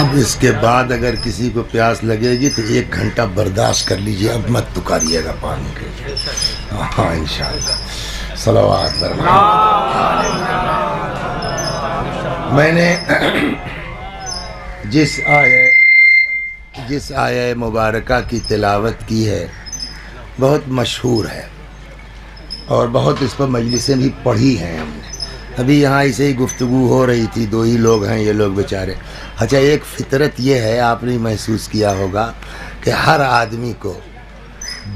اب اس کے بعد اگر کسی کو پیاس لگے گی تو 1 گھنٹہ برداشت کر لیجئے، اب مت پکاریے گا پانی کے لیے. ہاں انشاءاللہ. صلوات فرمائیں. میں نے جس آیہ مبارکہ کی تلاوت کی ہے بہت مشہور ہے اور بہت اس پر مجلسیں بھی پڑھی ہیں ہم نے. ابھی یہاں ایسے ہی گفتگو ہو رہی تھی، 2 ہی لوگ ہیں یہ لوگ بیچارے. اچھا، ایک فطرت یہ ہے، آپ نے محسوس کیا ہوگا کہ ہر آدمی کو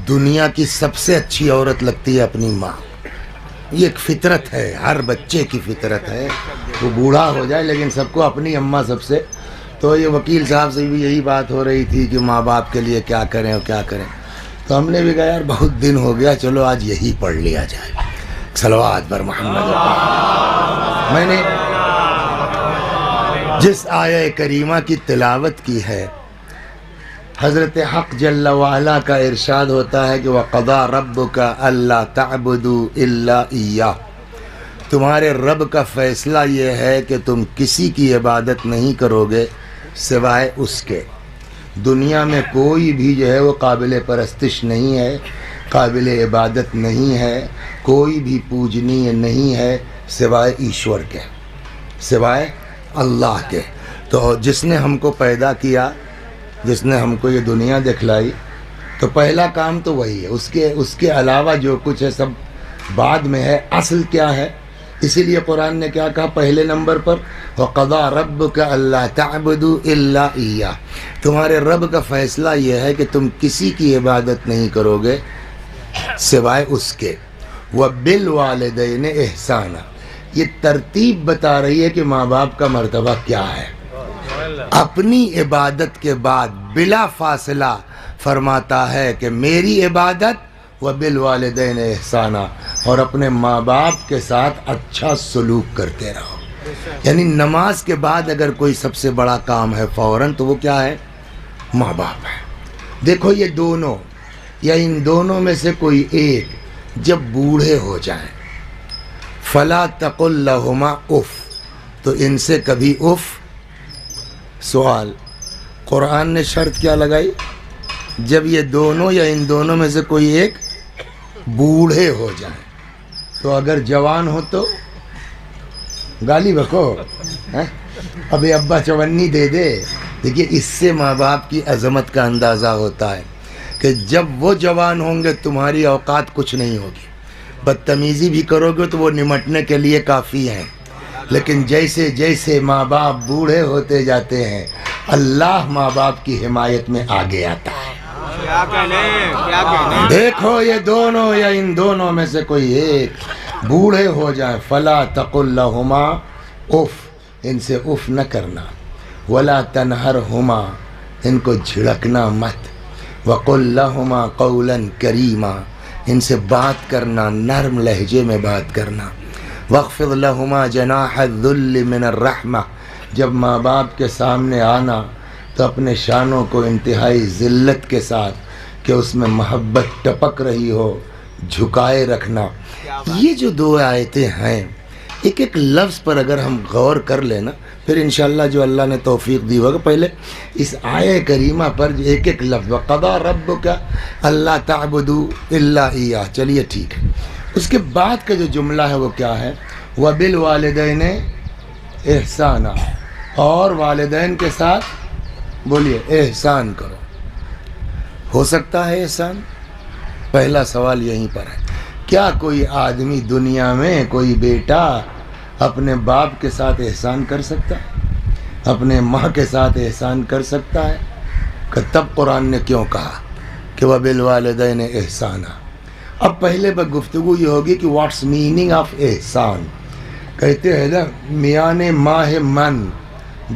دنیا کی سب سے اچھی عورت لگتی ہے اپنی ماں. یہ ایک فطرت ہے، ہر بچے کی فطرت ہے. وہ بوڑھا ہو جائے لیکن سب کو اپنی اماں سب سے. تو یہ وکیل صاحب سے بھی یہی بات ہو رہی تھی کہ ماں باپ کے لیے کیا کریں اور کیا کریں. تو ہم نے بھی کہا یار بہت دن ہو گیا، چلو آج یہی پڑھ لیا جائے. صلوات بر محمد. میں نے جس آیہ کریمہ کی تلاوت کی ہے، حضرت حق جل وعلا کا ارشاد ہوتا ہے کہ وَقَضَىٰ رَبُّكَ أَلَّا تَعْبُدُوا إِلَّا إِيَّاهُ. تمہارے رب کا فیصلہ یہ ہے کہ تم کسی کی عبادت نہیں کرو گے سوائے اس کے. دنیا میں کوئی بھی جو ہے وہ قابل پرستش نہیں ہے، قابل عبادت نہیں ہے، کوئی بھی پوجنیہ نہیں ہے سوائے ایشور کے، سوائے اللہ کے. تو جس نے ہم کو پیدا کیا، جس نے ہم کو یہ دنیا دکھلائی، تو پہلا کام تو وہی ہے. اس کے علاوہ جو کچھ ہے سب بعد میں ہے. اصل کیا ہے؟ اسی لیے قرآن نے کیا کہا پہلے نمبر پر؟ وَقَضَىٰ رَبُّكَ أَلَّا تَعْبُدُوا إِلَّا إِيَّاهُ. تمہارے رب کا فیصلہ یہ ہے کہ تم کسی کی عبادت نہیں کرو گے سوائے اس کے. وَبِالْوَالِدَيْنِ إِحْسَانًا. یہ ترتیب بتا رہی ہے کہ ماں باپ کا مرتبہ کیا ہے. اپنی عبادت کے بعد بلا فاصلہ فرماتا ہے کہ میری عبادت وَبِالْوَالِدَيْنِ إِحْسَانًا، اور اپنے ماں باپ کے ساتھ اچھا سلوک کرتے رہو. یعنی نماز کے بعد اگر کوئی سب سے بڑا کام ہے فوراً تو وہ کیا ہے؟ ماں باپ ہے. دیکھو یہ دونوں یا ان دونوں میں سے کوئی ایک جب بوڑھے ہو جائیں، فَلَا تَقُلْ لَهُمَا اُف، تو ان سے کبھی اف. سوال، قرآن نے شرط کیا لگائی؟ جب یہ دونوں یا ان دونوں میں سے کوئی ایک بوڑھے ہو جائیں. تو اگر جوان ہو تو گالی بکو، ابھی ابا چونی دے دے. دیکھیے اس سے ماں باپ کی عظمت کا اندازہ ہوتا ہے کہ جب وہ جوان ہوں گے تمہاری اوقات کچھ نہیں ہوگی. بدتمیزی بھی کرو گے تو وہ نمٹنے کے لیے کافی ہیں، لیکن جیسے جیسے ماں باپ بوڑھے ہوتے جاتے ہیں اللہ ماں باپ کی حمایت میں آگے آتا ہے. دیکھو یہ دونوں یا ان دونوں میں سے کوئی ایک بوڑھے ہو جائیں، فلا تقل لہما اف، ان سے اف نہ کرنا، ولا تنہرہما، ان کو جھڑکنا مت، وقل لہما قولا کریما، ان سے بات کرنا نرم لہجے میں بات کرنا. واخفض لہما جناح الذل من الرحمہ، جب ماں باپ کے سامنے آنا تو اپنے شانوں کو انتہائی ذلت کے ساتھ کہ اس میں محبت ٹپک رہی ہو جھکائے رکھنا. یہ جو 2 آیتیں ہیں، ایک ایک لفظ پر اگر ہم غور کر لینا پھر انشاءاللہ جو اللہ نے توفیق دی ہوگا. پہلے اس آیہ کریمہ پر ایک ایک لفظ، وَقَضَىٰ رَبُّكَ أَلَّا تَعْبُدُوا إِلَّا إِيَّاهُ، چلیے ٹھیک ہے. اس کے بعد کا جو جملہ ہے وہ کیا ہے؟ وَبِالْوَالِدَيْنِ إِحْسَانًا، اور والدین کے ساتھ بولیے احسان کرو. ہو سکتا ہے احسان؟ پہلا سوال یہیں پر ہے. کیا کوئی آدمی دنیا میں، کوئی بیٹا اپنے باپ کے ساتھ احسان کر سکتا ہے؟ اپنے ماں کے ساتھ احسان کر سکتا ہے؟ کہ تب قرآن نے کیوں کہا کہ وَبِالْوَالِدَيْنِ إِحْسَانًا. اب پہلے پر گفتگو یہ ہوگی کہ واٹس میننگ آف احسان. کہتے ہیں نا میان ماہ من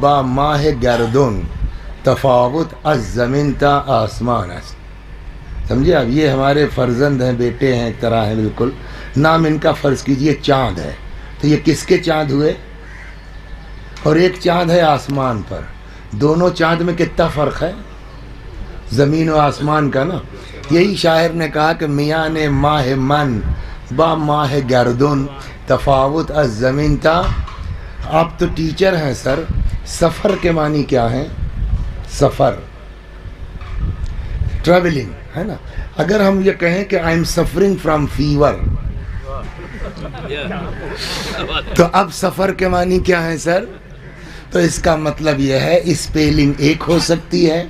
با ماہ گردن تفاوت از زمین تا آسمان است. سمجھے؟ اب یہ ہمارے فرزند ہیں، بیٹے ہیں، ایک طرح ہیں بالکل. نام ان کا فرض کیجئے چاند ہے، تو یہ کس کے چاند ہوئے؟ اور ایک چاند ہے آسمان پر. دونوں چاند میں کتنا فرق ہے؟ زمین و آسمان کا نا. یہی شاعر نے کہا کہ میان ماہ من با ماہ گردن تفاوت از زمین تا. آپ تو ٹیچر ہیں سر، سفر کے معنی کیا ہیں؟ سفر، ٹریولنگ ہے نا. اگر ہم یہ کہیں کہ I am suffering from fever, تو اب سفر کے معنی کیا ہے سر؟ تو اس کا مطلب یہ ہے اسپیلنگ ایک ہو سکتی ہے،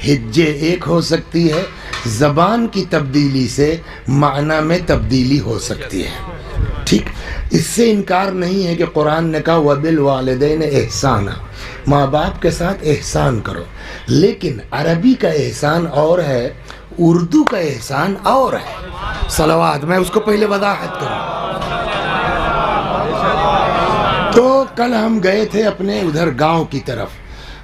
ہجے ایک ہو سکتی ہے، زبان کی تبدیلی سے معنی میں تبدیلی ہو سکتی ہے. ٹھیک، اس سے انکار نہیں ہے کہ قرآن نے کہا وَبِالْوَالِدَيْنِ احسانًا، ماں باپ کے ساتھ احسان کرو، لیکن عربی کا احسان اور ہے، اردو کا احسان اور ہے. صلوات، میں اس کو پہلے وضاحت کروں. تو کل ہم گئے تھے اپنے ادھر گاؤں کی طرف،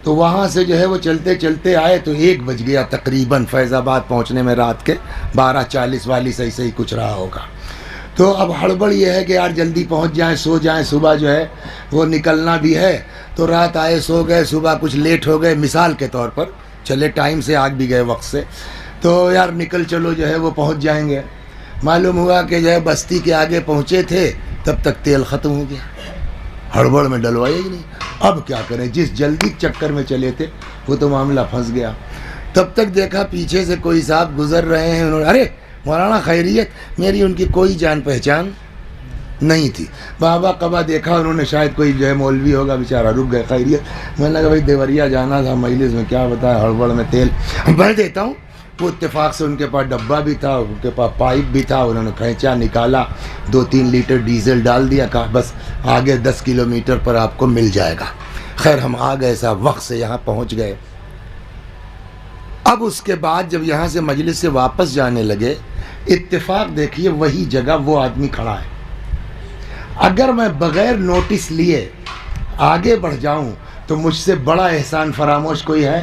تو وہاں سے جو ہے وہ چلتے چلتے آئے تو 1 بج گیا تقریباً فیض آباد پہنچنے میں، رات کے 12:40 والی صحیح کچھ رہا ہوگا. تو اب ہڑبڑ یہ ہے کہ یار جلدی پہنچ جائیں، سو جائیں، صبح جو ہے وہ نکلنا بھی ہے. تو رات آئے، سو گئے، صبح کچھ لیٹ ہو گئے، مثال کے طور پر، چلے ٹائم سے آگ بھی گئے وقت سے، تو یار نکل چلو جو ہے وہ پہنچ جائیں گے. معلوم ہوا کہ جو ہے بستی کے آگے پہنچے تھے تب تک تیل ختم ہو گیا، ہڑبڑ میں ڈلوایا ہی نہیں. اب کیا کریں، جس جلدی چکر میں چلے تھے وہ تو معاملہ پھنس گیا. تب تک دیکھا پیچھے سے کوئی صاحب گزر رہے ہیں، انہوں نے ارے مولانا خیریت، میری ان کی کوئی جان پہچان نہیں تھی. بابا قبا دیکھا انہوں نے، شاید کوئی جو ہے مولوی ہوگا، بیچارہ رک گئے. خیریت؟ میں نے کہا بھائی دیوریا جانا تھا مجلس میں، کیا بتایا ہڑبڑ میں تیل بھر دیتا ہوں. وہ اتفاق سے ان کے پاس ڈبہ بھی تھا، ان کے پاس پائپ بھی تھا، انہوں نے کھینچا، نکالا، 2-3 لیٹر ڈیزل ڈال دیا، کہا بس آگے 10 کلومیٹر پر آپ کو مل جائے گا. خیر ہم آ گئے، صاحب وقت سے یہاں پہنچ گئے. اب اس کے بعد جب یہاں سے مجلس سے واپس جانے لگے، اتفاق دیکھیے وہی جگہ وہ آدمی کھڑا ہے. اگر میں بغیر نوٹس لیے آگے بڑھ جاؤں تو مجھ سے بڑا احسان فراموش کوئی ہے؟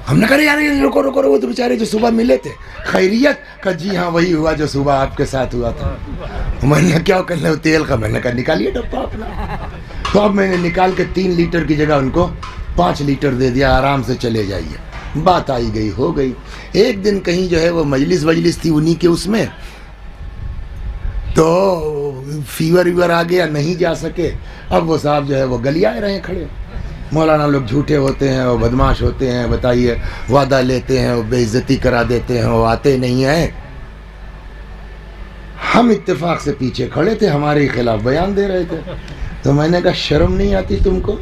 ہم نے کہا یار رکو رکو رکو، تو بیچارے جو صبح ملے تھے. خیریت؟ کہ جی ہاں وہی ہوا جو صبح آپ کے ساتھ ہوا تھا. میں نے کیا کرنا ہے تیل کا؟ میں نے کہا نکالیے ڈبہ اپنا. تو اب میں نے نکال کے 3 لیٹر کی جگہ ان کو 5 لیٹر دے دیا، آرام سے چلے جائیے. بات آئی گئی ہو گئی. ایک دن کہیں جو ہے وہ مجلس تھی انہی کے، اس میں تو فیور ویور آ گیا، نہیں جا سکے. اب وہ صاحب جو ہے وہ گلیائے رہے کھڑے. مولانا لوگ جھوٹے ہوتے ہیں، وہ بدماش ہوتے ہیں، بتائیے، وعدہ لیتے ہیں، وہ بے عزتی کرا دیتے ہیں، وہ آتے نہیں ہیں. ہم اتفاق سے پیچھے کھڑے تھے، ہمارے خلاف بیان دے رہے تھے. تو میں نے کہا شرم نہیں آتی تم کو؟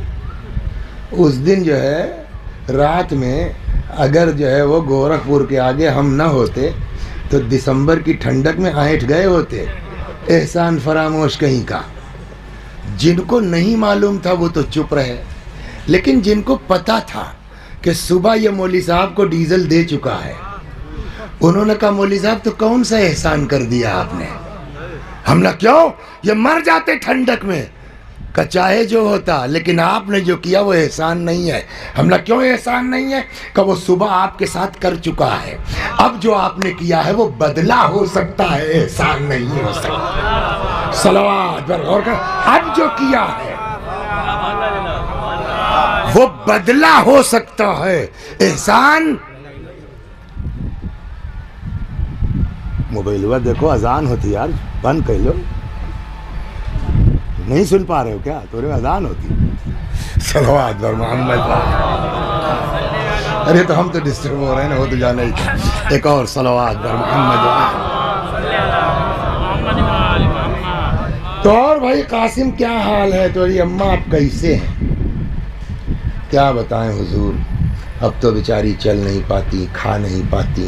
اس دن جو ہے رات میں اگر جو ہے وہ گورکھپور کے آگے ہم نہ ہوتے تو دسمبر کی ٹھنڈک میں آئٹ گئے ہوتے. احسان فراموش کہیں کا. جن کو نہیں معلوم تھا وہ تو چپ رہے، لیکن جن کو پتا تھا کہ صبح یہ مولوی صاحب کو ڈیزل دے چکا ہے، انہوں نے کہا مولوی صاحب تو کون سا احسان کر دیا آپ نے؟ ہم نے کیوں، یہ مر جاتے ٹھنڈک میں، کہ چاہے جو ہوتا، لیکن آپ نے جو کیا وہ احسان نہیں ہے. ہم نے کیوں احسان نہیں ہے؟ کہ وہ صبح آپ کے ساتھ کر چکا ہے، اب جو آپ نے کیا ہے وہ بدلہ ہو سکتا ہے، احسان نہیں ہو سکتا. صلوات پر غور کر، اب جو کیا ہے وہ بدلہ ہو سکتا ہے، احسان. موبائل ہوا دیکھو، اذان ہوتی یار، بند کر لو. نہیں سن پا رہے ہو کیا؟ تو اذان ہوتی. صلوات پر محمد. ارے تو ہم تو ڈسٹرب ہو رہے ہیں نا، وہ تو جانا ہی تھا. ایک اور صلوات پر محمد. تو اور بھائی قاسم کیا حال ہے؟ تو یہ اماں آپ کیسے ہیں؟ کیا بتائیں حضور، اب تو بیچاری چل نہیں پاتی، کھا نہیں پاتی،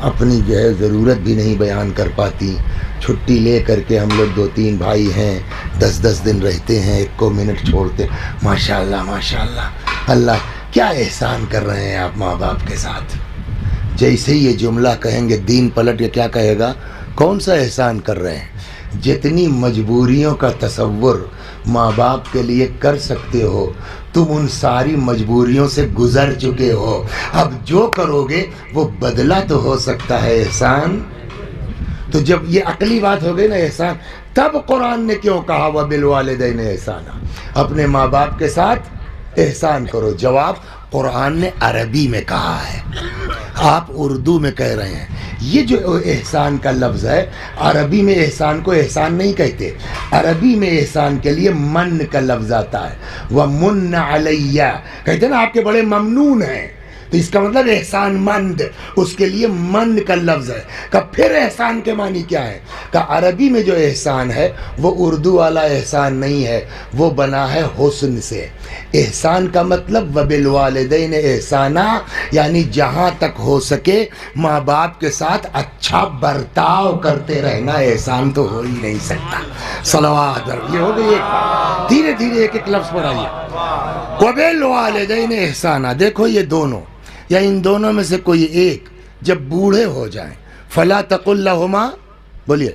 اپنی جو ہے ضرورت بھی نہیں بیان کر پاتی. چھٹی لے کر کے ہم لوگ 2-3 بھائی ہیں، 10 دن رہتے ہیں، 1 منٹ چھوڑتے. ماشاءاللہ ماشاءاللہ. اللہ کیا احسان کر رہے ہیں آپ ماں باپ کے ساتھ. جیسے ہی یہ جملہ کہیں گے دین پلٹ کے کیا کہے گا؟ کون سا احسان کر رہے ہیں؟ جتنی مجبوریوں کا تصور ماں باپ کے لیے کر سکتے ہو، تم ان ساری مجبوریوں سے گزر چکے ہو. اب جو کرو گے وہ بدلہ تو ہو سکتا ہے، احسان. تو جب یہ عقلی بات ہو گئی نا احسان، تب قرآن نے کیوں کہا وَبِالْوَالِدَيْنِ احسانا، اپنے ماں باپ کے ساتھ احسان کرو. جواب، قرآن نے عربی میں کہا ہے. آپ اردو میں کہہ رہے ہیں. یہ جو احسان کا لفظ ہے، عربی میں احسان کو احسان نہیں کہتے. عربی میں احسان کے لیے من کا لفظ آتا ہے. وَمُنَّ عَلَيَّ کہتے ہیں نا آپ کے بڑے ممنون ہیں، تو اس کا مطلب احسان مند، اس کے لیے من کا لفظ ہے. کہ پھر احسان کے معنی کیا ہے؟ کہ عربی میں جو احسان ہے وہ اردو والا احسان نہیں ہے، وہ بنا ہے حسن سے. احسان کا مطلب وبالوالدین احسانا، یعنی جہاں تک ہو سکے ماں باپ کے ساتھ اچھا برتاؤ کرتے رہنا. احسان تو ہو ہی نہیں سکتا. صلوات. یہ ہو گئی ایک. دھیرے دھیرے ایک ایک لفظ پر آئیے. وبالوالدین احسانا، دیکھو یہ دونوں یا ان دونوں میں سے کوئی ایک جب بوڑھے ہو جائیں، فلا تقل لہما، بولیے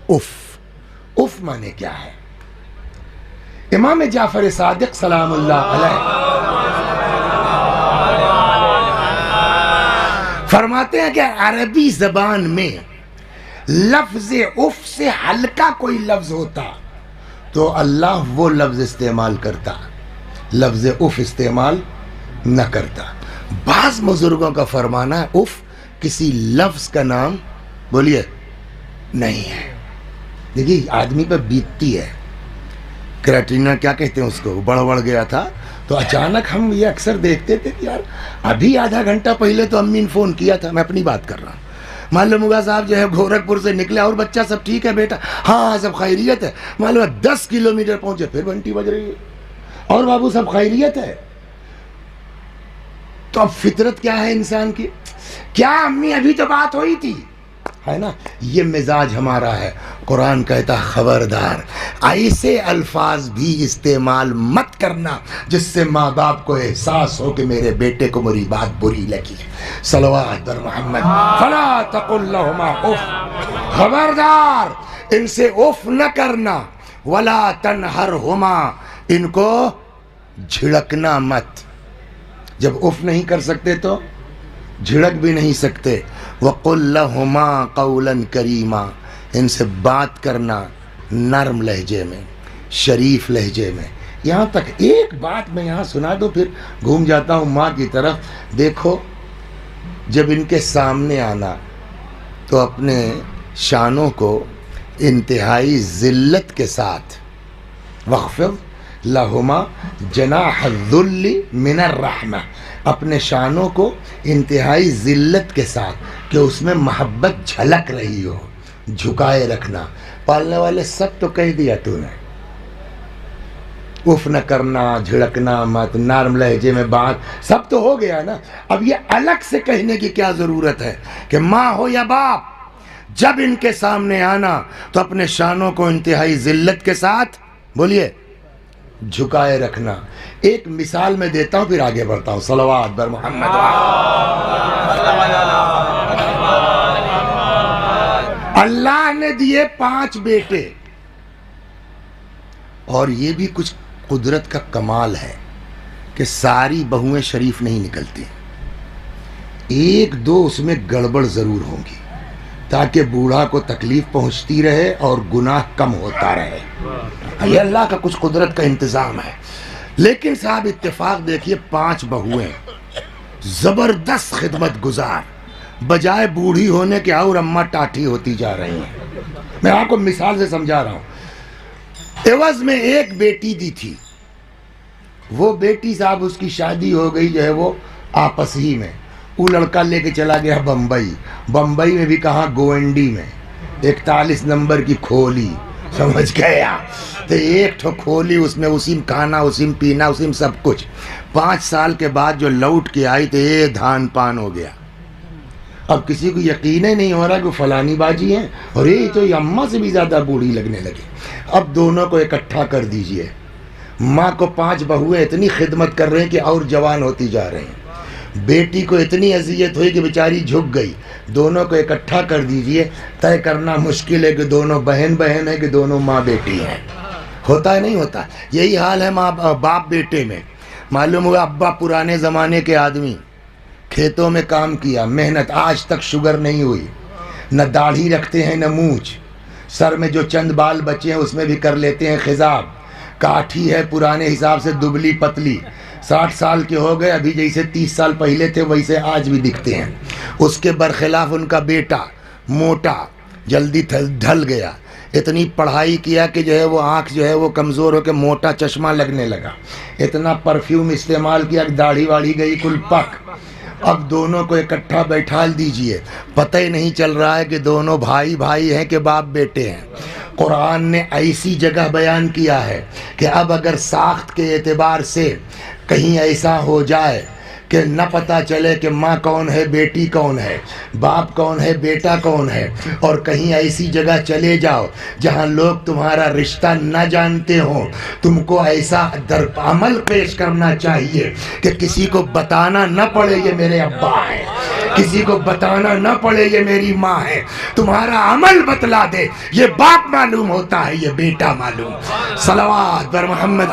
اف. اف مانے کیا ہے؟ امام جعفر صادق سلام اللہ علیہ فرماتے ہیں کہ عربی زبان میں لفظ اف سے ہلکا کوئی لفظ ہوتا تو اللہ وہ لفظ استعمال کرتا، لفظ اف استعمال نہ کرتا. بعض بزرگوں کا فرمانا ہے اف کسی لفظ کا نام بولیے نہیں ہے. دیکھیے آدمی پہ بیتتی ہے. کریٹرینا کیا کہتے ہیں اس کو، بڑھ گیا تھا تو اچانک ہم یہ اکثر دیکھتے تھے کہ یار ابھی آدھا گھنٹہ پہلے تو امی نے فون کیا تھا، میں اپنی بات کر رہا ہوں، معلوم ہوگا صاحب جو ہے گورکھپور سے نکلے اور بچہ سب ٹھیک ہے بیٹا، ہاں سب خیریت ہے، معلوم ہے 10 کلومیٹر پہنچے پھر گھنٹی بج رہی ہے، اور بابو سب خیریت ہے. تو اب فطرت کیا ہے انسان کی؟ کیا امی ابھی تو بات ہوئی تھی، ہے نا. یہ مزاج ہمارا ہے. قرآن کہتا خبردار ایسے الفاظ بھی استعمال مت کرنا جس سے ماں باپ کو احساس ہو کہ میرے بیٹے کو میری بات بری لگی. صلوات بر محمد. فلا تقل لهما اف، خبردار ان سے اف نہ کرنا. ولا تنہرہما، ان کو جھڑکنا مت. جب اف نہیں کر سکتے تو جھڑک بھی نہیں سکتے. وَقُلْ لَهُمَا قَوْلًا كَرِيمًا، ان سے بات کرنا نرم لہجے میں، شریف لہجے میں. یہاں تک ایک بات میں یہاں سنا دو پھر گھوم جاتا ہوں ماں کی طرف. دیکھو جب ان کے سامنے آنا تو اپنے شانوں کو انتہائی ذلت کے ساتھ وَخْفِضْ لَهُمَا جَنَاحَ الذُّلِّ مِنَ الرَّحْمَةِ، اپنے شانوں کو انتہائی ذلت کے ساتھ کہ اس میں محبت جھلک رہی ہو، جھکائے رکھنا. پالنے والے سب تو کہہ دیا تو نے، اف نہ کرنا، جھڑکنا مت، نرم لہجے میں بات، سب تو ہو گیا نا. اب یہ الگ سے کہنے کی کیا ضرورت ہے کہ ماں ہو یا باپ جب ان کے سامنے آنا تو اپنے شانوں کو انتہائی ذلت کے ساتھ بولیے جھکائے رکھنا. ایک مثال میں دیتا ہوں پھر آگے بڑھتا ہوں. صلوات بر محمد. اللہ نے دیے 5 بیٹے، اور یہ بھی کچھ قدرت کا کمال ہے کہ ساری بہویں شریف نہیں نکلتی، 1-2 اس میں گڑبڑ ضرور ہوں گی تاکہ بوڑھا کو تکلیف پہنچتی رہے اور گناہ کم ہوتا رہے. یہ اللہ کا کچھ قدرت کا انتظام ہے. لیکن صاحب اتفاق دیکھیے 5 بہویں زبردست خدمت گزار، بجائے بوڑھی ہونے کے اور اماں ٹاٹھی ہوتی جا رہی ہیں. میں آپ کو مثال سے سمجھا رہا ہوں. عوض میں ایک بیٹی دی تھی، وہ بیٹی صاحب اس کی شادی ہو گئی جو ہے وہ آپس ہی میں. وہ لڑکا لے کے چلا گیا بمبئی. بمبئی میں بھی کہاں، گوونڈی میں 41 نمبر کی کھولی، سمجھ گیا تو ایک ٹھو کھولی، اس میں اسی میں کھانا، اسی میں پینا، اسی میں سب کچھ. 5 سال کے بعد جو لوٹ کے آئی تو یہ دھان پان ہو گیا. اب کسی کو یقین ہی نہیں ہو رہا کہ وہ فلانی باجی ہیں، اور یہ تو یہ اماں سے بھی زیادہ بوڑھی لگنے لگی. اب دونوں کو اکٹھا کر دیجئے. ماں کو 5 بہویں اتنی خدمت کر رہے ہیں کہ اور جوان ہوتی جا رہے ہیں. بیٹی کو اتنی اذیت ہوئی کہ بیچاری جھک گئی. دونوں کو اکٹھا کر دیجئے. طے کرنا مشکل ہے کہ دونوں بہن ہے کہ دونوں ماں بیٹی ہیں. ہوتا ہے نہیں ہوتا؟ یہی حال ہے ماں باپ بیٹے میں. معلوم ہوا ابا پرانے زمانے کے آدمی، کھیتوں میں کام کیا، محنت، آج تک شوگر نہیں ہوئی، نہ داڑھی رکھتے ہیں نہ مونچھ، سر میں جو چند بال بچے ہیں اس میں بھی کر لیتے ہیں خضاب، کاٹھی ہے پرانے حساب سے دبلی پتلی، 60 سال کے ہو گئے، ابھی جیسے 30 سال پہلے تھے ویسے آج بھی دکھتے ہیں۔ اس کے برخلاف ان کا بیٹا موٹا جلدی ڈھل گیا، اتنی پڑھائی کیا کہ جو ہے وہ آنکھ جو ہے وہ کمزور ہو کے موٹا چشمہ لگنے لگا، اتنا پرفیوم استعمال کیا کہ داڑھی واڑھی گئی کل پک۔ اب دونوں کو اکٹھا بیٹھال دیجئے، پتہ ہی نہیں چل رہا ہے کہ دونوں بھائی بھائی ہیں کہ باپ بیٹے ہیں۔ قرآن نے ایسی جگہ بیان کیا ہے کہ اب اگر ساخت کے اعتبار سے کہیں ایسا ہو جائے کہ نہ پتہ چلے کہ ماں کون ہے بیٹی کون ہے، باپ کون ہے بیٹا کون ہے، اور کہیں ایسی جگہ چلے جاؤ جہاں لوگ تمہارا رشتہ نہ جانتے ہوں، تم کو ایسا عمل پیش کرنا چاہیے کہ کسی کو بتانا نہ پڑے یہ میرے ابا ہے، کسی کو بتانا نہ پڑے یہ میری ماں ہے، تمہارا عمل بتلا دے یہ باپ معلوم ہوتا ہے یہ بیٹا معلوم۔ صلوات بر محمد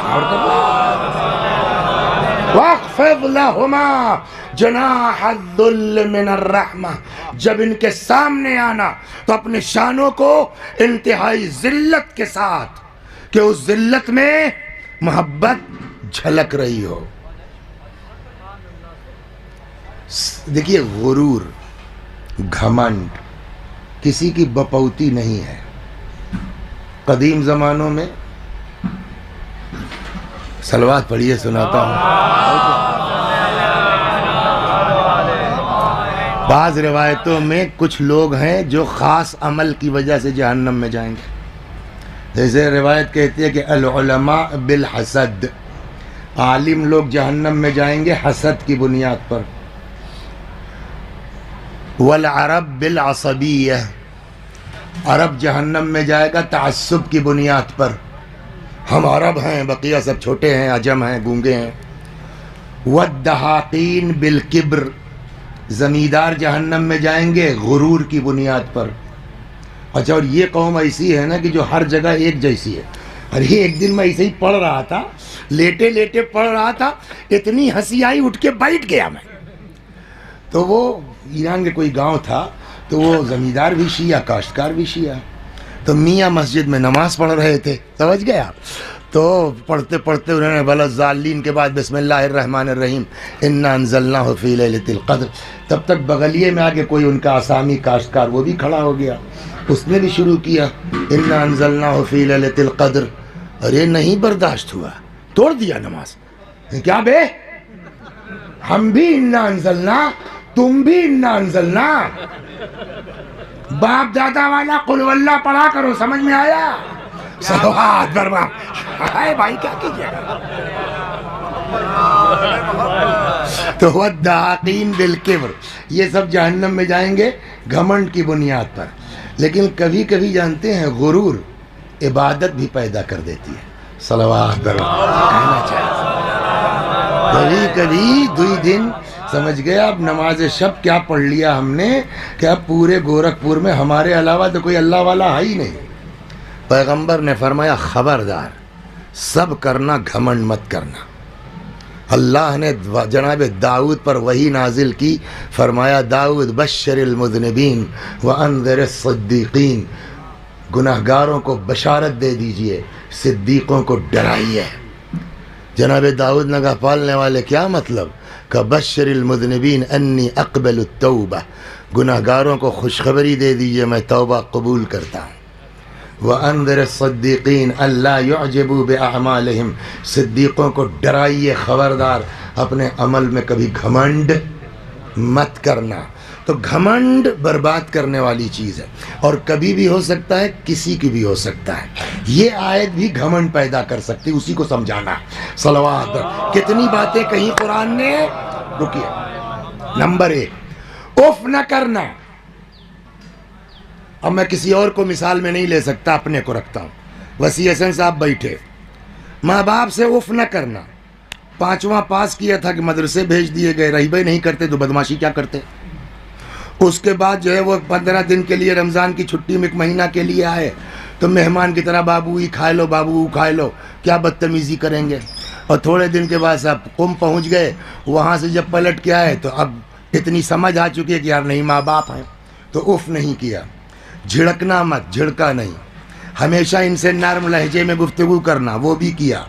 وَاخْفِضْ لَهُمَا جَنَاحَ الذُّلِّ مِنَ الرَّحْمَةِ، جب ان کے سامنے آنا تو اپنے شانوں کو انتہائی ذلت کے ساتھ، کہ اس ذلت میں محبت جھلک رہی ہو۔ دیکھیے غرور، گھمنڈ کسی کی بپوتی نہیں ہے۔ قدیم زمانوں میں صلوات پڑھیے سناتا ہوں، بعض روایتوں میں کچھ لوگ ہیں جو خاص عمل کی وجہ سے جہنم میں جائیں گے۔ جیسے روایت کہتی ہے کہ العلماء بالحسد، عالم لوگ جہنم میں جائیں گے حسد کی بنیاد پر۔ والعرب بالعصبیہ، عرب جہنم میں جائے گا تعصب کی بنیاد پر، ہم عرب ہیں بقیہ سب چھوٹے ہیں، عجم ہیں، گونگے ہیں۔ والدہاقین بالکبر، زمیندار جہنم میں جائیں گے غرور کی بنیاد پر۔ اچھا، اور یہ قوم ایسی ہے نا کہ جو ہر جگہ ایک جیسی ہے۔ اور یہ ایک دن میں ایسے ہی پڑھ رہا تھا، لیٹے لیٹے پڑھ رہا تھا، اتنی ہنسی آئی اٹھ کے بیٹھ گیا میں۔ تو وہ ایران کے کوئی گاؤں تھا، تو وہ زمیندار بھی شیعہ، کاشتکار بھی شیعہ، تو میاں مسجد میں نماز پڑھ رہے تھے، سمجھ گیا؟ تو پڑھتے پڑھتے انہوں نے وَلَضَّالِّينَ کے بعد بسم اللہ الرحمن الرحیم اِنَّا أَنزَلْنَاهُ فِي لَيْلَةِ الْقَدْرِ، تب تک بغلیے میں آگے کوئی ان کا آسامی کاشتکار وہ بھی کھڑا ہو گیا، اس نے بھی شروع کیا اِنَّا أَنزَلْنَاهُ فِي لَيْلَةِ الْقَدْرِ، اور یہ نہیں برداشت ہوا، توڑ دیا نماز۔ کیا بے، ہم بھی اِنَّا أَنزَلْنَا، تم بھی اِنَّا أَنزَلْنَا، باپ دادا والا قل واللہ پڑھا کرو، سمجھ میں آیا؟ صلوات برما ہے بھائی، کیا کیجئے گا؟ تو والدہاقین بالکبر، یہ سب جہنم میں جائیں گے گھمنڈ کی بنیاد پر۔ لیکن کبھی کبھی جانتے ہیں غرور عبادت بھی پیدا کر دیتی ہے۔ صلوات برما کہنا چاہیے، کبھی کبھی دوئی دن سمجھ گئے اب نماز شب کیا پڑھ لیا ہم نے کہ اب پورے گورکھپور میں ہمارے علاوہ تو کوئی اللہ والا ہے ہی نہیں۔ پیغمبر نے فرمایا خبردار، سب کرنا گھمنڈ مت کرنا۔ اللہ نے جناب داؤد پر وحی نازل کی، فرمایا داؤد بشر المذنبین وانذر الصدیقین، گناہگاروں کو بشارت دے دیجئے، صدیقوں کو ڈرائیے۔ جناب داؤد نے کہا پالنے والے کیا مطلب؟ کہ بشر المذنبین انی اقبل التوبہ، گناہگاروں کو خوشخبری دے دیجئے میں توبہ قبول کرتا ہوں۔ وَأَنذِرِ الصَّدِّقِينَ أَلَّا يُعْجِبُوا بِأَعْمَالِهِمْ، صدیقوں کو ڈرائیے خبردار اپنے عمل میں کبھی گھمنڈ مت کرنا۔ تو گھمنڈ برباد کرنے والی چیز ہے، اور کبھی بھی ہو سکتا ہے، کسی کی بھی ہو سکتا ہے۔ یہ آیت بھی گھمنڈ پیدا کر سکتی، اسی کو سمجھانا ہے۔ صلوات، کتنی باتیں کہیں قرآن نے۔ رکیے، نمبر 1 اف نہ کرنا۔ اب میں کسی اور کو مثال میں نہیں لے سکتا، اپنے کو رکھتا ہوں۔ وسیع حسن صاحب بیٹھے، ماں باپ سے اف نہ کرنا۔ 5واں پاس کیا تھا کہ مدرسے بھیج دیے گئے، رہیبے نہیں کرتے تو بدماشی کیا کرتے۔ اس کے بعد جو ہے وہ 15 دن کے لیے رمضان کی چھٹی میں 1 مہینہ کے لیے آئے تو مہمان کی طرح بابو ہی کھائے لو، بابو کھائے لو، کیا بدتمیزی کریں گے۔ اور تھوڑے دن کے بعد صاحب قم پہنچ گئے، وہاں سے جب پلٹ کے آئے تو اب اتنی سمجھ آ چکی ہے کہ یار نہیں ماں باپ ہیں، تو اف نہیں کیا۔ جھڑکنا مت، جھڑکا نہیں، ہمیشہ ان سے نرم لہجے میں گفتگو کرنا، وہ بھی کیا۔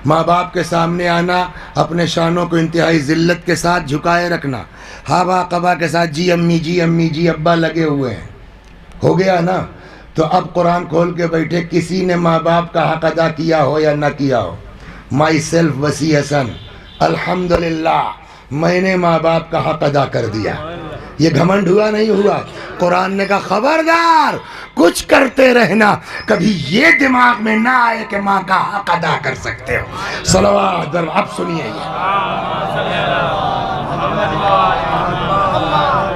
ماں باپ کے سامنے آنا، اپنے شانوں کو انتہائی ذلت کے ساتھ جھکائے رکھنا، ہابا قبا کے ساتھ جی امی جی امی جی ابا لگے ہوئے ہیں، ہو گیا نا؟ تو اب قرآن کھول کے بیٹھے، کسی نے ماں باپ کا حق ادا کیا ہو یا نہ کیا ہو، مائی سیلف وسیع حسن، الحمدللہ میں نے ماں باپ کا حق ادا کر دیا۔ یہ گھمنڈ ہوا نہیں ہوا؟ قرآن نے کہا خبردار کچھ کرتے رہنا، کبھی یہ دماغ میں نہ آئے کہ ماں کا حق ادا کر سکتے ہو۔ صلوات۔ اب سنیے یہ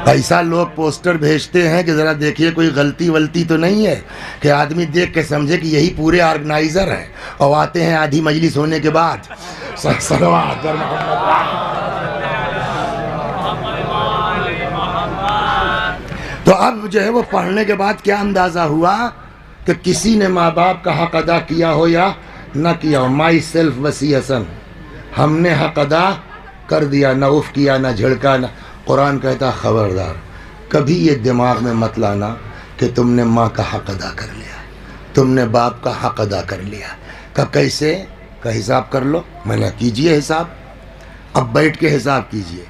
ایسا لوگ پوسٹر بھیجتے ہیں کہ ذرا دیکھیے کوئی غلطی ولطی تو نہیں ہے، کہ آدمی دیکھ کے سمجھے کہ یہی پورے آرگنائزر ہیں، اور آتے ہیں آدھی مجلس ہونے کے بعد۔ صلوات۔ تو اب جو ہے وہ پڑھنے کے بعد کیا اندازہ ہوا کہ کسی نے ماں باپ کا حق ادا کیا ہو یا نہ کیا ہو، مائی سیلف وسیع حسن، ہم نے حق ادا کر دیا، نہ اف کیا نہ جھڑکا نہ۔ قرآن کہتا خبردار کبھی یہ دماغ میں مت لانا کہ تم نے ماں کا حق ادا کر لیا، تم نے باپ کا حق ادا کر لیا۔ کہ کیسے؟ کا حساب کر لو۔ میں نے کیجئے حساب، اب بیٹھ کے حساب کیجئے۔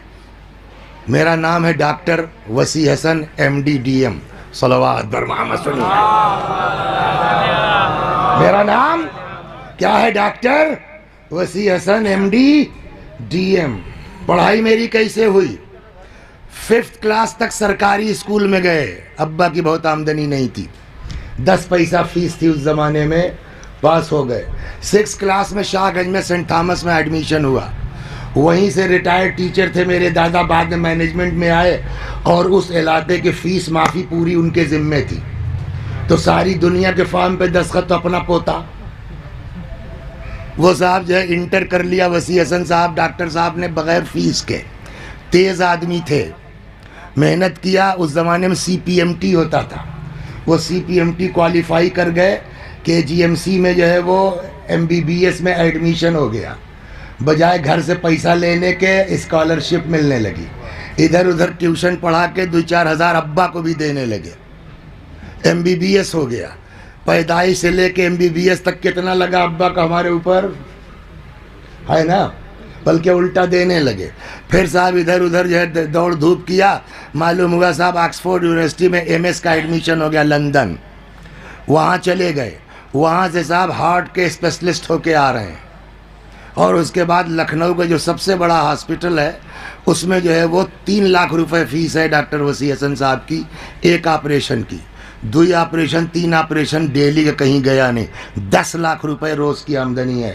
میرا نام ہے ڈاکٹر وسیع حسن ایم ڈی ڈی ایم، صلوات بر محمد صلی اللہ علیہ وسلم۔ میرا نام کیا ہے؟ ڈاکٹر وسیع حسن ایم ڈی ڈی ایم۔ پڑھائی میری کیسے ہوئی؟ 5th کلاس تک سرکاری اسکول میں گئے، ابا کی بہت آمدنی نہیں تھی، 10 پیسہ فیس تھی اس زمانے میں، پاس ہو گئے۔ 6th کلاس میں شاہ گنج میں سینٹ تھامس میں ایڈمیشن ہوا، وہیں سے ریٹائرڈ ٹیچر تھے میرے دادا، بعد میں مینجمنٹ میں آئے، اور اس علاقے کی فیس معافی پوری ان کے ذمے تھی۔ تو ساری دنیا کے فارم پہ دستخط تو اپنا پوتا۔ وہ صاحب جو ہے انٹر کر لیا وسیع حسن صاحب، ڈاکٹر صاحب نے، بغیر فیس کے۔ تیز آدمی تھے، محنت کیا۔ اس زمانے میں سی پی ایم ٹی ہوتا تھا، وہ سی پی ایم ٹی کوالیفائی کر گئے، کے جی ایم سی میں جو ہے وہ ایم بی بی ایس میں ایڈمیشن ہو گیا۔ بجائے گھر سے پیسہ لینے کے اسکالرشپ ملنے لگی، ادھر ادھر ٹیوشن پڑھا کے 2-4 ہزار ابا کو بھی دینے لگے، ایم بی بی ایس ہو گیا۔ پیدائش سے لے کے ایم بی بی ایس تک کتنا لگا ابا کا ہمارے اوپر؟ ہے نا؟ بلکہ الٹا دینے لگے۔ پھر صاحب ادھر ادھر جو ہے دوڑ دھوپ کیا، معلوم ہوا صاحب آکسفورڈ یونیورسٹی میں ایم ایس کا ایڈمیشن ہو گیا لندن، وہاں چلے گئے، وہاں سے صاحب ہارٹ کے اسپیشلسٹ ہو کے آ رہے ہیں۔ اور اس کے بعد لکھنؤ کا جو سب سے بڑا ہاسپٹل ہے، اس میں جو ہے وہ 3 لاکھ روپے فیس ہے ڈاکٹر وسیع حسن صاحب کی، ایک آپریشن کی، 2 آپریشن 3 آپریشن، ڈیلی کا کہیں گیا نہیں، 10 لاکھ روپے روز کی آمدنی ہے۔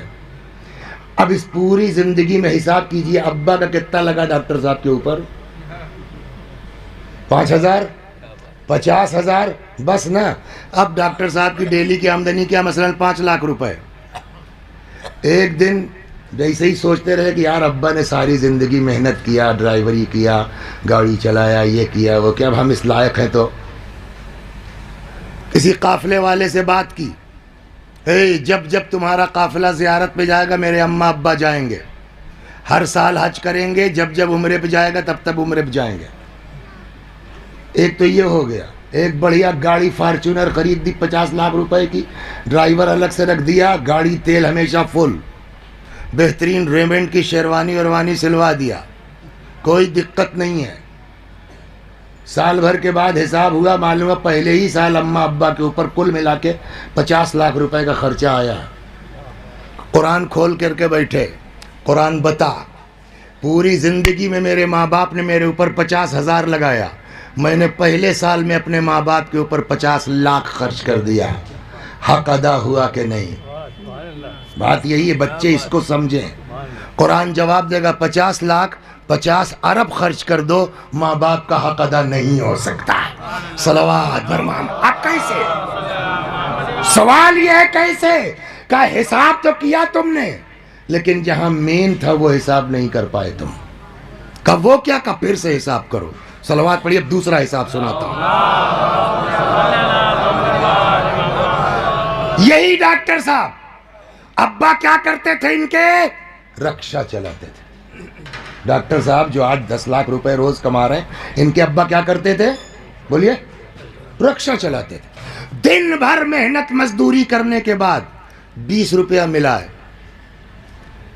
اب اس پوری زندگی میں حساب کیجئے ابا کا کتنا لگا ڈاکٹر صاحب کے اوپر؟ 5,000 50,000 بس نا۔ اب ڈاکٹر صاحب کی ڈیلی کی آمدنی کیا؟ مثلا 5 لاکھ روپے۔ ایک دن جیسے ہی سوچتے رہے کہ یار ابا نے ساری زندگی محنت کیا، ڈرائیوری کیا، گاڑی چلایا، یہ کیا وہ کیا، اب ہم اس لائق ہیں، تو کسی قافلے والے سے بات کی، جب جب تمہارا قافلہ زیارت پہ جائے گا میرے اماں ابا جائیں گے، ہر سال حج کریں گے، جب جب عمرے پہ جائے گا تب تب عمرے پہ جائیں گے۔ ایک تو یہ ہو گیا۔ ایک بڑھیا گاڑی فارچونر خرید دی 50 لاکھ روپے کی، ڈرائیور الگ سے رکھ دیا، گاڑی تیل ہمیشہ فل، بہترین ریمنڈ کی شیروانی وروانی سلوا دیا، کوئی دقت نہیں ہے۔ سال بھر کے بعد حساب ہوا، معلوم ہے پہلے ہی سال اماں ابا کے اوپر کل ملا کے 50 لاکھ روپے کا خرچہ آیا۔ قرآن کھول کر کے بیٹھے، قرآن بتا، پوری زندگی میں میرے ماں باپ نے میرے اوپر 50,000 لگایا، میں نے پہلے سال میں اپنے ماں باپ کے اوپر 50 لاکھ خرچ کر دیا، حق ادا ہوا کہ نہیں؟ بات یہی ہے، بچے اس کو سمجھیں۔ قرآن جواب دے گا 50 لاکھ 50 ارب خرچ کر دو، ماں باپ کا حق ادا نہیں ہو سکتا۔ صلوات بر محمد۔ اب کیسے؟ سوال یہ ہے کیسے؟ کا حساب تو کیا تم نے، لیکن جہاں مین تھا وہ حساب نہیں کر پائے تم۔ کہ وہ کیا؟ کہ پھر سے حساب کرو۔ صلوات پڑھیے، اب دوسرا حساب سناتا ہوں۔ یہی ڈاکٹر صاحب ابا کیا کرتے تھے؟ ان کے رکشا چلاتے تھے۔ ڈاکٹر صاحب جو آج 10 لاکھ روپے روز کما رہے ہیں، ان کے ابا کیا کرتے تھے؟ بولیے، رکشا چلاتے تھے۔ دن بھر محنت مزدوری کرنے کے بعد 20 روپیہ ملا ہے،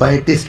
35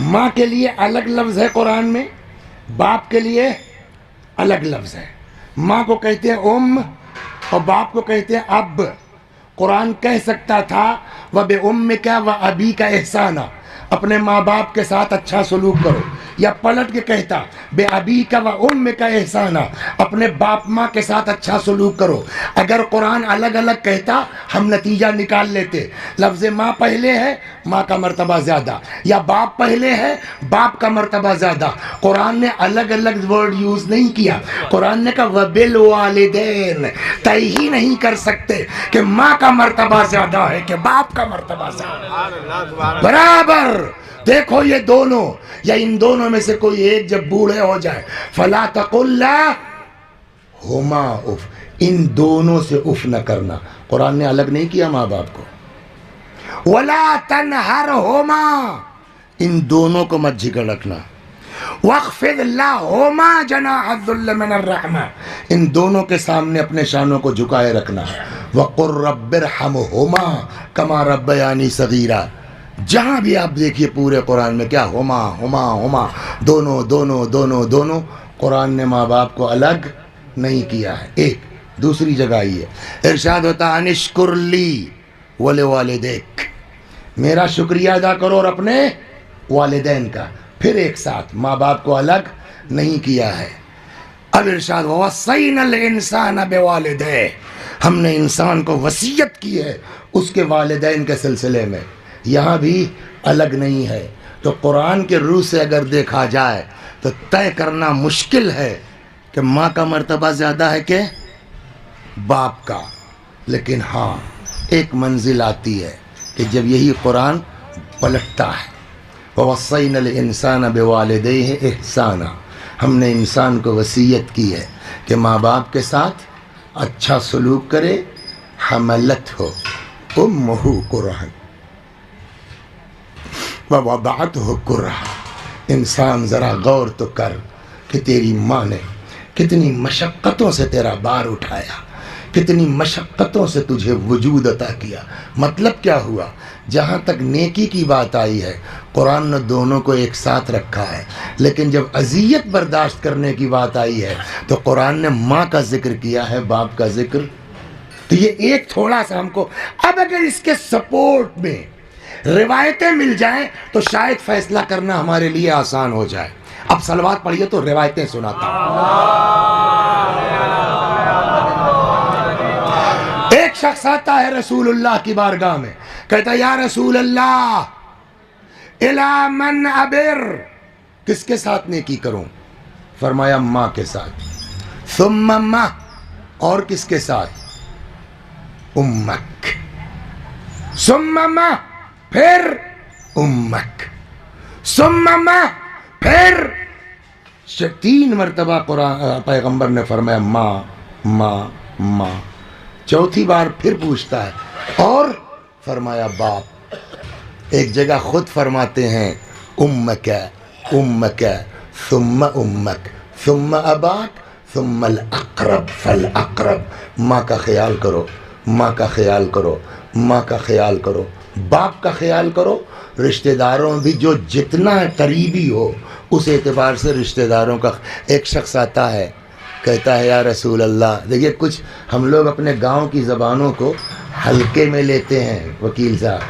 ماں کے لیے الگ لفظ ہے قرآن میں، باپ کے لیے الگ لفظ ہے. ماں کو کہتے ہیں ام اور باپ کو کہتے ہیں اب. قرآن کہہ سکتا تھا وَبِأُمِّكَ وَأَبِيكَ احسانا، اپنے ماں باپ کے ساتھ اچھا سلوک کرو، یا پلٹ کے کہتا بے ابی کا و ام کا احسانہ، اپنے باپ ماں کے ساتھ اچھا سلوک کرو. اگر قرآن الگ الگ کہتا ہم نتیجہ نکال لیتے، لفظ ماں پہلے ہے ماں کا مرتبہ زیادہ، یا باپ پہلے ہے باپ کا مرتبہ زیادہ. قرآن نے الگ الگ ورڈ یوز نہیں کیا. قرآن نے کہا وَبِالْوَالِدَيْنِ، طے ہی نہیں کر سکتے کہ ماں کا مرتبہ زیادہ ہے کہ باپ کا مرتبہ زیادہ ہے. برابر. دیکھو یہ دونوں یا ان دونوں میں سے کوئی ایک جب بوڑھے ہو جائے فَلَا تَقُلْ لَهُمَا اُف، ان دونوں سے اف نہ کرنا. قرآن نے الگ نہیں کیا ماں باپ کو. وَلَا تَنْهَرْهُمَا، ان دونوں کو مت جھگڑ رکھنا. وَاخْفِضْ لَهُمَا جَنَاحَ الذُّلِّ مِنَ الرَّحْمَةِ، ان دونوں کے سامنے اپنے شانوں کو جھکائے رکھنا. وَقُلْ رَبِّ ارْحَمْهُمَا كَمَا رَبَّيَانِي صَغِيرًا. جہاں بھی آپ دیکھیے پورے قرآن میں کیا ہما ہما ہما، دونوں دونوں دونوں دونوں. قرآن نے ماں باپ کو الگ نہیں کیا ہے. ایک دوسری جگہ ہی ہے ارشاد ہوتا انشکر لی ولوالدیک، میرا شکریہ ادا کرو اور اپنے والدین کا. پھر ایک ساتھ ماں باپ کو الگ نہیں کیا ہے. اب ارشاد وَوَصَّيْنَا الْإِنسَانَ بِوَالِدَيْهِ، ہم نے انسان کو وصیت کی ہے اس کے والدین کے سلسلے میں. یہاں بھی الگ نہیں ہے. تو قرآن کے روح سے اگر دیکھا جائے تو طے کرنا مشکل ہے کہ ماں کا مرتبہ زیادہ ہے کہ باپ کا. لیکن ہاں ایک منزل آتی ہے کہ جب یہی قرآن پلٹتا ہے وَوَصَّيْنَا الْإِنسَانَ بِوَالِدَيْهِ احسانا، ہم نے انسان کو وصیت کی ہے کہ ماں باپ کے ساتھ اچھا سلوک کرے. حملتہ امہ کرہا ووضعتہ کرہا. انسان ذرا غور تو کر کہ تیری ماں نے کتنی مشقتوں سے تیرا بار اٹھایا، کتنی مشقتوں سے تجھے وجود عطا کیا. مطلب کیا ہوا؟ جہاں تک نیکی کی بات آئی ہے قرآن نے دونوں کو ایک ساتھ رکھا ہے، لیکن جب اذیت برداشت کرنے کی بات آئی ہے تو قرآن نے ماں کا ذکر کیا ہے، باپ کا ذکر. تو یہ ایک تھوڑا سا ہم کو، اب اگر اس کے سپورٹ میں روایتیں مل جائیں تو شاید فیصلہ کرنا ہمارے لیے آسان ہو جائے. اب صلوات پڑھیے تو روایتیں سناتا ہوں. ایک شخص آتا ہے رسول اللہ کی بارگاہ میں، کہتا ہے یا رسول اللہ الی من ابر، کس کے ساتھ نیکی کروں؟ فرمایا ماں کے ساتھ. ثم ماں، اور کس کے ساتھ؟ امک. ثم ماں، پھر امک. ثم ماں، پھر 3 مرتبہ قرآن پیغمبر نے فرمایا ماں ماں ماں. چوتھی بار پھر پوچھتا ہے اور فرمایا باپ. ایک جگہ خود فرماتے ہیں امک امک ثم امک ثم اباک ثم الاقرب فالاقرب. ماں کا خیال کرو، ماں کا خیال کرو، ماں کا خیال کرو، باپ کا خیال کرو. رشتہ داروں بھی جو جتنا قریبی ہو اس اعتبار سے رشتہ داروں کا. ایک شخص آتا ہے کہتا ہے یا رسول اللہ، دیکھیے کچھ ہم لوگ اپنے گاؤں کی زبانوں کو ہلکے میں لیتے ہیں وکیل صاحب.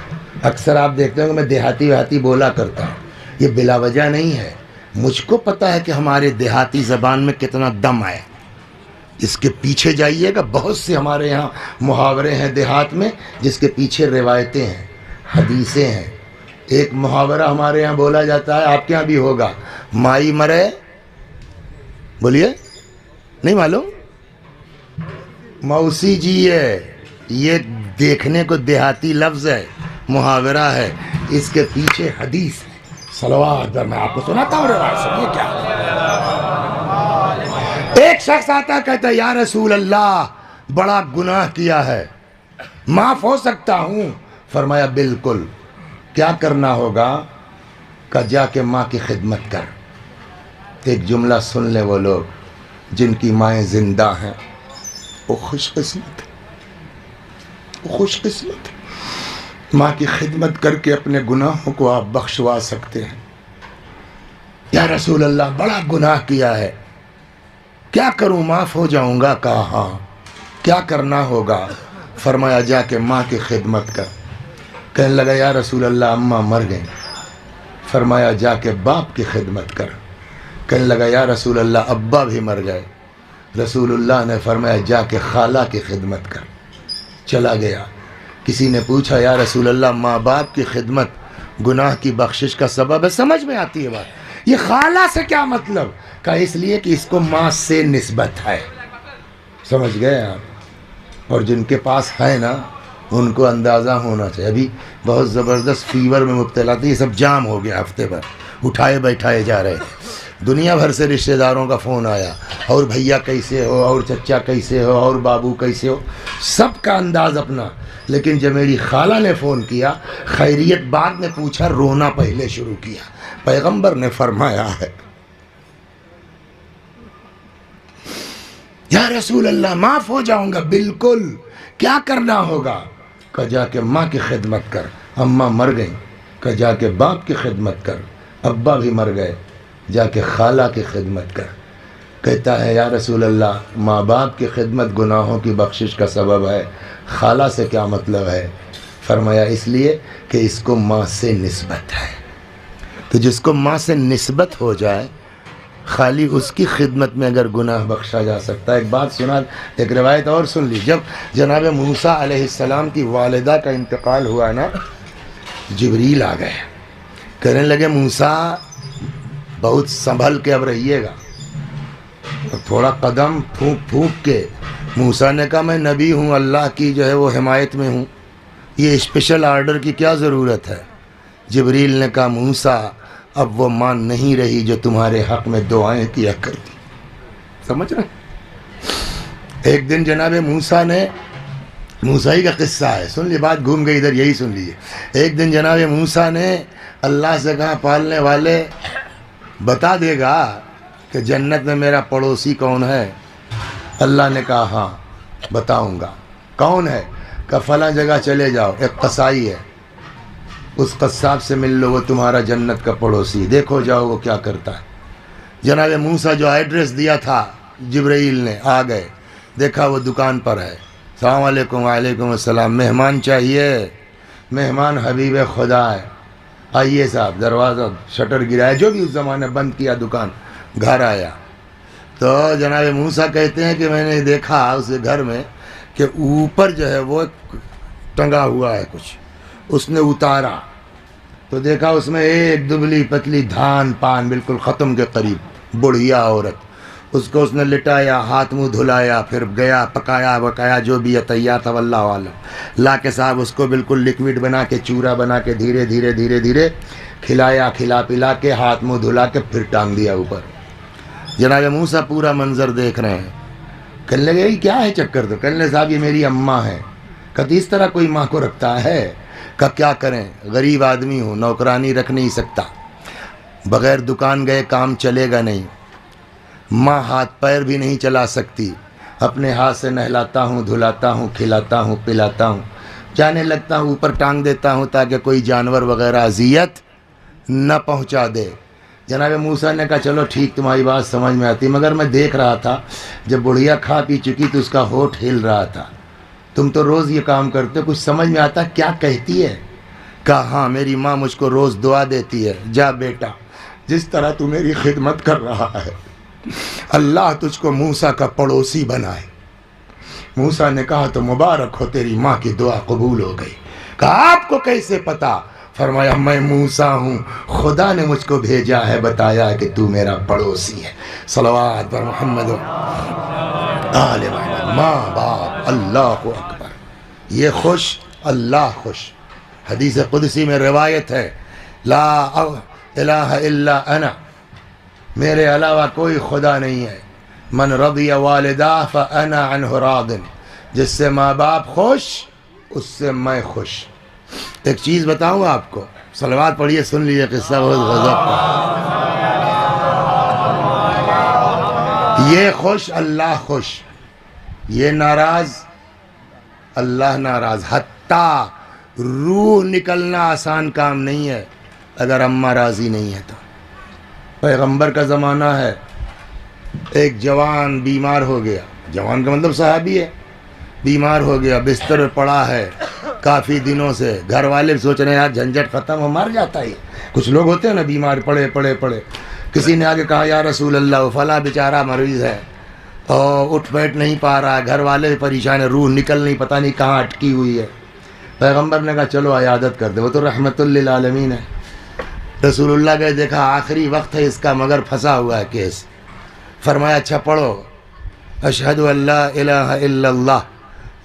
اکثر آپ دیکھتے ہوں کہ میں دیہاتی بولا کرتا ہوں، یہ بلا وجہ نہیں ہے. مجھ کو پتہ ہے کہ ہمارے دیہاتی زبان میں کتنا دم ہے. اس کے پیچھے جائیے گا، بہت سے ہمارے یہاں محاورے ہیں دیہات میں جس کے پیچھے روایتیں ہیں، حدیثیں ہیں. ایک محاورہ ہمارے یہاں بولا جاتا ہے، آپ کے یہاں بھی ہوگا، مائی مرے، بولیے نہیں معلوم؟ موسی جی ہے. یہ دیکھنے کو دیہاتی لفظ ہے، محاورہ ہے، اس کے پیچھے حدیث ہے. صلوات. میں آپ کو سناتا ہوں روایت، سنیے کیا. ایک شخص آتا کہتا ہے یا رسول اللہ بڑا گناہ کیا ہے، معاف ہو سکتا ہوں؟ فرمایا بالکل. کیا کرنا ہوگا؟ کہ جا کے ماں کی خدمت کر. ایک جملہ سن لیں وہ لوگ جن کی مائیں زندہ ہیں، وہ خوش قسمت ہے، وہ خوش قسمت ہے. ماں کی خدمت کر کے اپنے گناہوں کو آپ بخشوا سکتے ہیں. یا رسول اللہ بڑا گناہ کیا ہے، کیا کروں، معاف ہو جاؤں گا؟ کہا ہاں، کیا کرنا ہوگا؟ فرمایا جا کے ماں کی خدمت کر۔ کہنے لگا یا رسول اللہ اماں مر گئیں۔ فرمایا جا کے باپ کی خدمت کر۔ کہنے لگا یا رسول اللہ ابا بھی مر گئے۔ رسول اللہ نے فرمایا جا کے خالہ کی خدمت کر۔ چلا گیا۔ کسی نے پوچھا یا رسول اللہ ماں باپ کی خدمت گناہ کی بخشش کا سبب ہے؟ سمجھ میں آتی ہے بات، یہ خالہ سے کیا مطلب؟ کہا اس لیے کہ اس کو ماں سے نسبت ہے۔ سمجھ گئے آپ؟ اور جن کے پاس ہے نا ان کو اندازہ ہونا چاہیے۔ ابھی بہت زبردست فیور میں مبتلا تھے، یہ سب جام ہو گیا، ہفتے بھر اٹھائے بیٹھائے جا رہے تھے، دنیا بھر سے رشتہ داروں کا فون آیا، اور بھیا کیسے ہو، اور چچا کیسے ہو، اور بابو کیسے ہو، سب کا انداز اپنا۔ لیکن جب میری خالہ نے فون کیا، خیریت بعد میں پوچھا، رونا پہلے شروع کیا۔ پیغمبر نے فرمایا ہے یا رسول اللہ معاف ہو جاؤں گا، بالکل، کیا کرنا ہوگا؟ کہ جا کے ماں کی خدمت کر، اماں مر گئیں، کہ جا کے باپ کی خدمت کر، ابا بھی مر گئے، جا کے خالہ کی خدمت کر۔ کہتا ہے یا رسول اللہ ماں باپ کی خدمت گناہوں کی بخشش کا سبب ہے، خالہ سے کیا مطلب ہے؟ فرمایا اس لیے کہ اس کو ماں سے نسبت ہے۔ تو جس کو ماں سے نسبت ہو جائے، خالی اس کی خدمت میں اگر گناہ بخشا جا سکتا ہے۔ ایک بات سنا، ایک روایت اور سن لی، جب جناب موسیٰ علیہ السلام کی والدہ کا انتقال ہوا نا، جبریل آ گئے، کہنے لگے موسیٰ بہت سنبھل کے اب رہیے گا۔ تھوڑا قدم پھونک پھونک کے موسیٰ نے کہا میں نبی ہوں، اللہ کی جو ہے وہ حمایت میں ہوں، یہ اسپیشل آرڈر کی کیا ضرورت ہے؟ جبریل نے کہا موسیٰ اب وہ ماں نہیں رہی جو تمہارے حق میں دعائیں کیا کرتی۔ سمجھ رہے؟ ایک دن جناب موسیٰ نے، موسیٰ ہی کا قصہ ہے، سن لی بات گھوم گئی ادھر، یہی سن لیجیے۔ ایک دن جناب موسیٰ نے اللہ سے کہا پالنے والے بتا دے گا کہ جنت میں میرا پڑوسی کون ہے؟ اللہ نے کہا ہاں بتاؤں گا۔ کون ہے؟ کہ فلاں جگہ چلے جاؤ، ایک قصائی ہے، اس قصاب سے مل لو، وہ تمہارا جنت کا پڑوسی، دیکھو جاؤ وہ کیا کرتا ہے۔ جناب موسیٰ جو ایڈریس دیا تھا جبرائیل نے، آ گئے، دیکھا وہ دکان پر ہے۔ السلام علیکم۔ وعلیکم السلام۔ مہمان چاہیے؟ مہمان حبیب خدا ہے، آئیے صاحب۔ دروازہ شٹر گرایا، جو بھی اس زمانے بند کیا دکان، گھر آیا تو جناب موسیٰ کہتے ہیں کہ میں نے دیکھا اس گھر میں کہ اوپر جو ہے وہ ٹنگا ہوا ہے کچھ، اس نے اتارا تو دیکھا اس میں ایک دبلی پتلی دھان پان بالکل ختم کے قریب بڑھیا عورت، اس کو اس نے لٹایا، ہاتھ منہ دھلایا، پھر گیا پکایا بکایا جو بھی تیار تھا واللہ عالم، لا کے صاحب اس کو بالکل لکوڈ بنا کے چورا بنا کے دھیرے دھیرے دھیرے دھیرے کھلایا، کھلا پلا کے ہاتھ منہ دھلا کے پھر ٹانگ دیا اوپر۔ جناب موسیٰ پورا منظر دیکھ رہے ہیں، کہنے لگے یہ کیا ہے چکر؟ تو کہنے لگے صاحب یہ میری اماں ہے۔ کہتی اس طرح کوئی ماں کو رکھتا ہے؟ کہ کیا کریں، غریب آدمی ہوں، نوکرانی رکھ نہیں سکتا، بغیر دکان گئے کام چلے گا نہیں، ماں ہاتھ پیر بھی نہیں چلا سکتی، اپنے ہاتھ سے نہلاتا ہوں، دھلاتا ہوں، کھلاتا ہوں، پلاتا ہوں، جانے لگتا ہوں اوپر ٹانگ دیتا ہوں تاکہ کوئی جانور وغیرہ اذیت نہ پہنچا دے۔ جناب موسیٰ نے کہا چلو ٹھیک، تمہاری بات سمجھ میں آتی، مگر میں دیکھ رہا تھا جب بڑھیا کھا پی چکی تو اس کا ہونٹ ہل رہا تھا، تم تو روز یہ کام کرتے ہو، کچھ سمجھ میں آتا کیا کہتی ہے؟ کہا ہاں میری ماں مجھ کو روز دعا دیتی ہے، جا بیٹا جس طرح تو میری خدمت کر رہا ہے اللہ تجھ کو موسیٰ کا پڑوسی بنائے۔ موسیٰ نے کہا تو مبارک ہو، تیری ماں کی دعا قبول ہو گئی۔ کہا آپ کو کیسے پتا؟ فرمایا میں موسیٰ ہوں، خدا نے مجھ کو بھیجا ہے، بتایا ہے کہ تو میرا پڑوسی ہے۔ صلوات پر محمد آل محمد۔ ماں باپ، اللہ اکبر، یہ خوش اللہ خوش۔ حدیث قدسی میں روایت ہے لا الہ الا انا، میرے علاوہ کوئی خدا نہیں ہے، من رضی والدہ فانا عنہ راض، جس سے ماں باپ خوش اس سے میں خوش۔ ایک چیز بتاؤں آپ کو، صلوات پڑھیے، سن لیجیے قصہ بہت غضب کا۔ یہ خوش اللہ خوش، یہ ناراض اللہ ناراض۔ حتیٰ روح نکلنا آسان کام نہیں ہے اگر اماں راضی نہیں ہے تو۔ پیغمبر کا زمانہ ہے، ایک جوان بیمار ہو گیا، جوان کا مطلب صحابی ہے، بیمار ہو گیا، بستر پہ پڑا ہے کافی دنوں سے، گھر والے سوچ رہے ہیں یار جھنجھٹ ختم ہو، مر جاتا ہے۔ کچھ لوگ ہوتے ہیں نا بیمار پڑے، کسی نے آگے کہا یا رسول اللہ فلاں بیچارہ مریض ہے اور اٹھ بیٹھ نہیں پا رہا ہے، گھر والے پریشان ہے، روح نکل نہیں، پتہ نہیں کہاں اٹکی ہوئی ہے۔ پیغمبر نے کہا چلو عیادت کر دے، وہ تو رحمت للعالمین ہے۔ رسول اللہ گئے، دیکھا آخری وقت ہے اس کا مگر پھنسا ہوا ہے کیس، فرمایا اچھا پڑھو اشہد ان لا الہ الا اللہ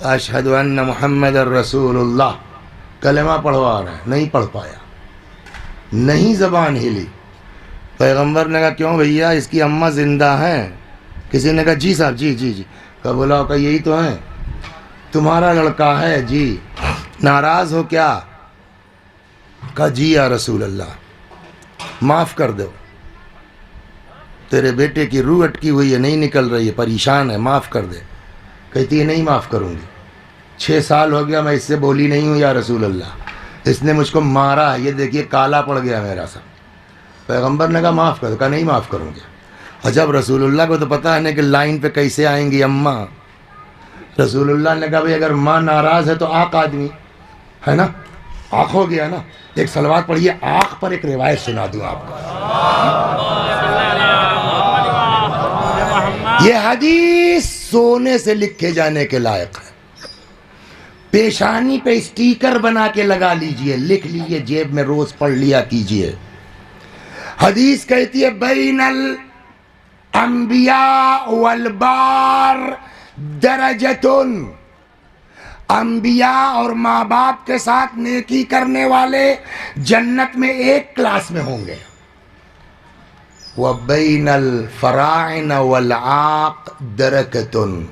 اشہد ان محمد الرسول اللہ، کلمہ پڑھوا رہا ہے، نہیں پڑھ پایا، نہیں زبان ہلی۔ پیغمبر نے کہا کیوں بھیا اس کی اماں زندہ ہیں؟ کسی نے کہا جی صاحب جی جی جی، کہا بولا کہ یہی تو ہیں، تمہارا لڑکا ہے جی، ناراض ہو کیا؟ کہا جی یا رسول اللہ معاف کر دو، تیرے بیٹے کی روح اٹکی ہوئی ہے، نہیں نکل رہی ہے، پریشان ہے، معاف کر دے۔ کہتی ہے نہیں معاف کروں گی، 6 سال ہو گیا میں اس سے بولی نہیں ہوں یا رسول اللہ، اس نے مجھ کو مارا ہے، یہ دیکھیے کالا پڑ گیا میرا سب۔ پیغمبر نے کہا معاف کر دو، کہا نہیں معاف کروں گی۔ اور جب رسول اللہ کو تو پتہ ہے نا کہ لائن پہ کیسے آئیں گی اماں، رسول اللہ نے کہا بھائی اگر ماں ناراض ہے تو آنکھ آدمی ہے نا، آنکھ ہو گیا نا، ایک صلوات پڑھیے آنکھ پر، ایک روایت سنا دوں آپ کو۔ یہ حدیث سونے سے لکھے جانے کے لائق ہے، پیشانی پہ اسٹیکر بنا کے لگا لیجئے، لکھ لیجئے، جیب میں روز پڑھ لیا کیجئے۔ حدیث کہتی ہے بین الانبیاء والبار درجتن، انبیاء اور ماں باپ کے ساتھ نیکی کرنے والے جنت میں ایک کلاس میں ہوں گے، وَبَيْنَ الْفَرَاعِنَ وَالْعَاقِ دَرَكَةٌ،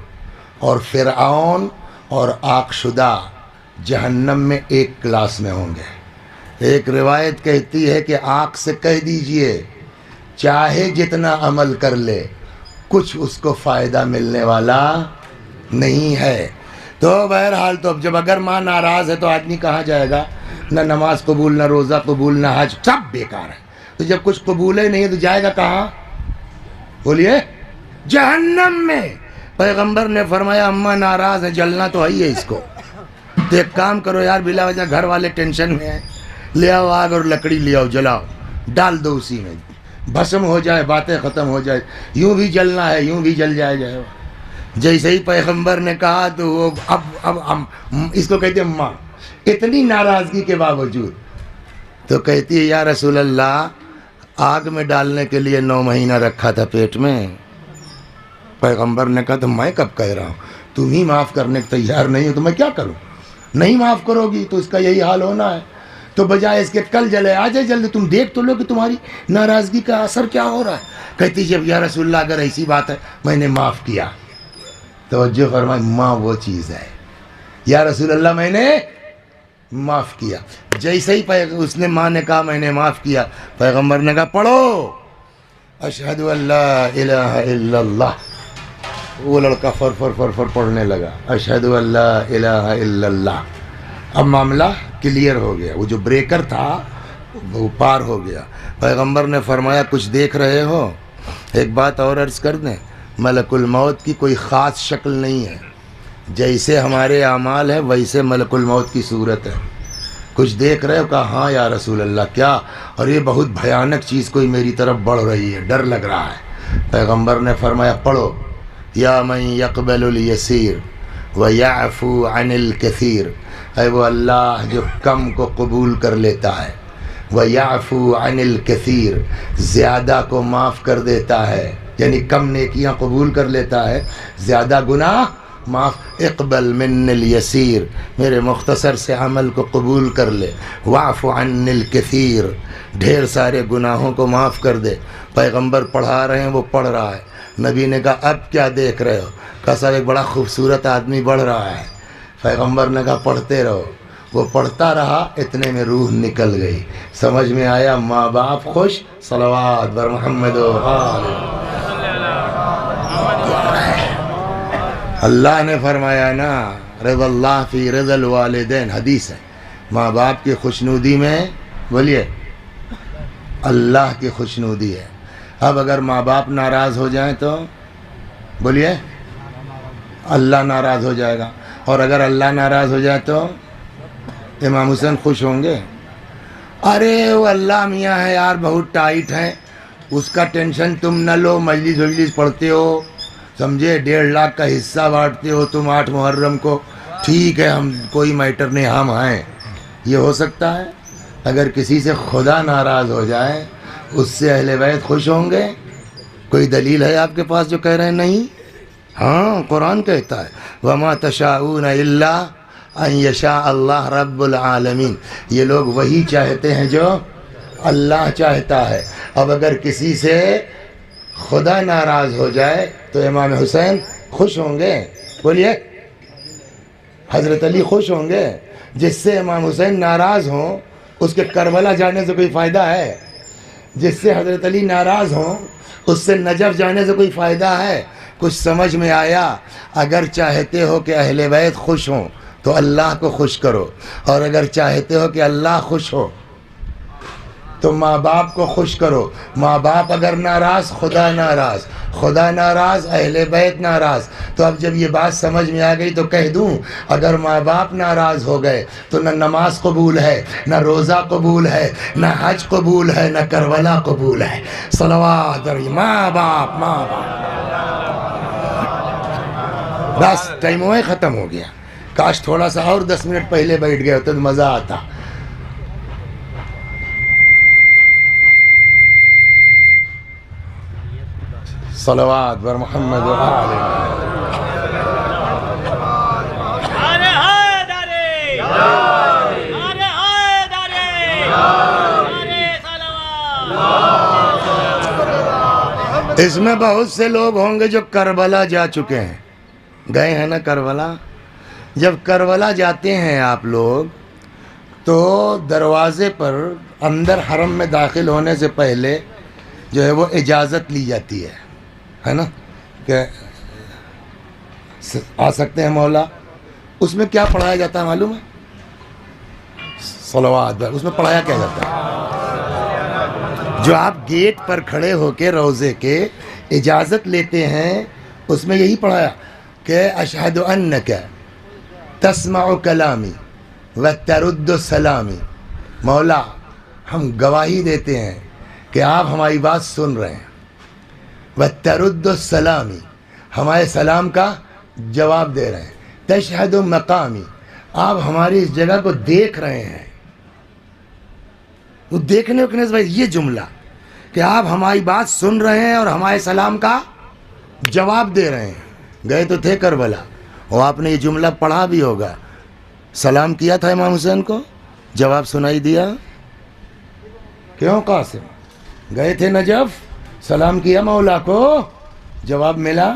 اور فرعون اور عاق شدہ جہنم میں ایک کلاس میں ہوں گے۔ ایک روایت کہتی ہے کہ عاق سے کہہ دیجئے چاہے جتنا عمل کر لے کچھ اس کو فائدہ ملنے والا نہیں ہے۔ تو بہرحال تو اب جب اگر ماں ناراض ہے تو آدمی کہاں جائے گا؟ نہ نماز قبول، نہ روزہ قبول، نہ حج، سب بیکار ہے۔ تو جب کچھ قبول ہی نہیں ہے تو جائے گا کہاں؟ بولیے جہنم میں۔ پیغمبر نے فرمایا اماں ناراض ہے، جلنا تو ہی ہے اس کو، تو ایک کام کرو یار، بلا وجہ گھر والے ٹینشن میں ہیں، لے آؤ آگ اور لکڑی لے آؤ، جلاؤ، ڈال دو اسی میں، بھسم ہو جائے، باتیں ختم ہو جائے، یوں بھی جلنا ہے، یوں بھی جل جائے۔ جیسے ہی پیغمبر نے کہا تو وہ اب اس کو کہتے ہیں ماں، اتنی ناراضگی کے باوجود تو کہتی ہے یا رسول اللہ آگ میں ڈالنے کے لیے 9 مہینہ رکھا تھا پیٹ میں۔ پیغمبر نے کہا تو میں کب کہہ رہا ہوں، تم ہی معاف کرنے کو تیار نہیں ہو تو میں کیا کروں؟ نہیں معاف کرو گی تو اس کا یہی حال ہونا ہے، تو بجائے اس کے کل جلے آ جائے جلدی، تم دیکھ تو لو کہ تمہاری ناراضگی کا اثر کیا ہو رہا ہے۔ کہتی جب یا رسول اللہ اگر ایسی بات ہے میں نے معاف کیا، توجہ فرمائے، ماں وہ چیز ہے، یا رسول اللہ میں نے معاف کیا۔ جیسے ہی اس نے ماں نے کہا میں نے معاف کیا، پیغمبر نے کہا پڑھو اشہد ان لا الہ الا اللہ۔ وہ لڑکا فر فر فر فر پڑھنے لگا اشہد ان لا الہ الا اللہ۔ اب معاملہ کلیئر ہو گیا، وہ جو بریکر تھا وہ پار ہو گیا۔ پیغمبر نے فرمایا کچھ دیکھ رہے ہو؟ ایک بات اور عرض کر دیں، ملک الموت کی کوئی خاص شکل نہیں ہے، جیسے ہمارے اعمال ہیں ویسے ملک الموت کی صورت ہے۔ کچھ دیکھ رہے ہو؟ کہا ہاں یا رسول اللہ۔ کیا؟ اور یہ بہت بھیانک چیز کوئی میری طرف بڑھ رہی ہے، ڈر لگ رہا ہے۔ پیغمبر نے فرمایا پڑھو یا من یقبل الیسیر ویعفو عن الکثیر، اے وہ اللہ جو کم کو قبول کر لیتا ہے، ویعفو عن الکثیر، زیادہ کو معاف کر دیتا ہے، یعنی کم نیکیاں قبول کر لیتا ہے، زیادہ گناہ معاف۔ اقبل من الیسیر، میرے مختصر سے عمل کو قبول کر لے، واعف عن الکثیر، ڈھیر سارے گناہوں کو معاف کر دے۔ پیغمبر پڑھا رہے ہیں، وہ پڑھ رہا ہے۔ نبی نے کہا اب کیا دیکھ رہے ہو؟ کہا صاحب ایک بڑا خوبصورت آدمی بڑھ رہا ہے۔ پیغمبر نے کہا پڑھتے رہو۔ وہ پڑھتا رہا، اتنے میں روح نکل گئی۔ سمجھ میں آیا؟ ماں باپ خوش، صلوات بر محمد و آل۔ اللہ نے فرمایا نا رضا اللہ فی رضا الوالدین، حدیث ہے، ماں باپ کی خوشنودی میں بولیے اللہ کی خوشنودی ہے۔ اب اگر ماں باپ ناراض ہو جائیں تو بولیے اللہ ناراض ہو جائے گا، اور اگر اللہ ناراض ہو جائے تو امام حسین خوش ہوں گے؟ ارے وہ اللہ میاں ہے یار، بہت ٹائٹ ہیں، اس کا ٹینشن تم نہ لو، مجلس وجلس پڑھتے ہو، سمجھے 1.5 لاکھ کا حصہ بانٹتے ہو تم 8 محرم کو، ٹھیک ہے، ہم کوئی میٹر نہیں، ہم ہیں۔ یہ ہو سکتا ہے؟ اگر کسی سے خدا ناراض ہو جائے اس سے اہل بیت خوش ہوں گے؟ کوئی دلیل ہے آپ کے پاس جو کہہ رہے ہیں نہیں؟ ہاں، قرآن کہتا ہے وَمَا تَشَاءُونَ إِلَّا أَن يَشَاءَ اللَّهُ رَبُّ الْعَالَمِينَ، یہ لوگ وہی چاہتے ہیں جو اللہ چاہتا ہے۔ اب اگر کسی سے خدا ناراض ہو جائے تو امام حسین خوش ہوں گے؟ بولیے، حضرت علی خوش ہوں گے؟ جس سے امام حسین ناراض ہوں اس کے کربلا جانے سے کوئی فائدہ ہے؟ جس سے حضرت علی ناراض ہوں اس سے نجف جانے سے کوئی فائدہ ہے؟ کچھ سمجھ میں آیا؟ اگر چاہتے ہو کہ اہل بیت خوش ہوں تو اللہ کو خوش کرو، اور اگر چاہتے ہو کہ اللہ خوش ہو تو ماں باپ کو خوش کرو۔ ماں باپ اگر ناراض، خدا ناراض، خدا ناراض، اہل بیت ناراض۔ تو اب جب یہ بات سمجھ میں آ گئی تو کہہ دوں، اگر ماں باپ ناراض ہو گئے تو نہ نماز قبول ہے، نہ روزہ قبول ہے، نہ حج قبول ہے، نہ کربلا قبول ہے۔ صلوات ماں باپ، ماں باپ۔ بس ٹائم ہوئے، ختم ہو گیا۔ کاش تھوڑا سا اور 10 منٹ پہلے بیٹھ گئے ہوتے تو مزہ آتا۔ صلوات بر محمد و آل اس میں بہت سے لوگ ہوں گے جو کربلا جا چکے ہیں، گئے ہیں نا کربلا؟ جب کربلا جاتے ہیں آپ لوگ تو دروازے پر اندر حرم میں داخل ہونے سے پہلے جو ہے وہ اجازت لی جاتی ہے نا، کہ آ سکتے ہیں مولا۔ اس میں کیا پڑھایا جاتا ہے معلوم ہے؟ صلوات، اس میں پڑھایا کیا جاتا ہے؟ جو آپ گیٹ پر کھڑے ہو کے روضے کے اجازت لیتے ہیں، اس میں یہی پڑھایا کہ اشہد انک تسمع کلامی وترد سلامی، مولا ہم گواہی دیتے ہیں کہ آپ ہماری بات سن رہے ہیں، وترد سلامی، ہمارے سلام کا جواب دے رہے ہیں، تشہد مقامی، آپ ہماری اس جگہ کو دیکھ رہے ہیں۔ وہ دیکھنے اکنے سے یہ جملہ کہ آپ ہماری بات سن رہے ہیں اور ہمارے سلام کا جواب دے رہے ہیں۔ گئے تو تھے کربلا، اور آپ نے یہ جملہ پڑھا بھی ہوگا، سلام کیا تھا امام حسین کو، جواب سنائی دیا؟ کیوں قاسم؟ گئے تھے نجف، سلام کیا مولا کو، جواب ملا؟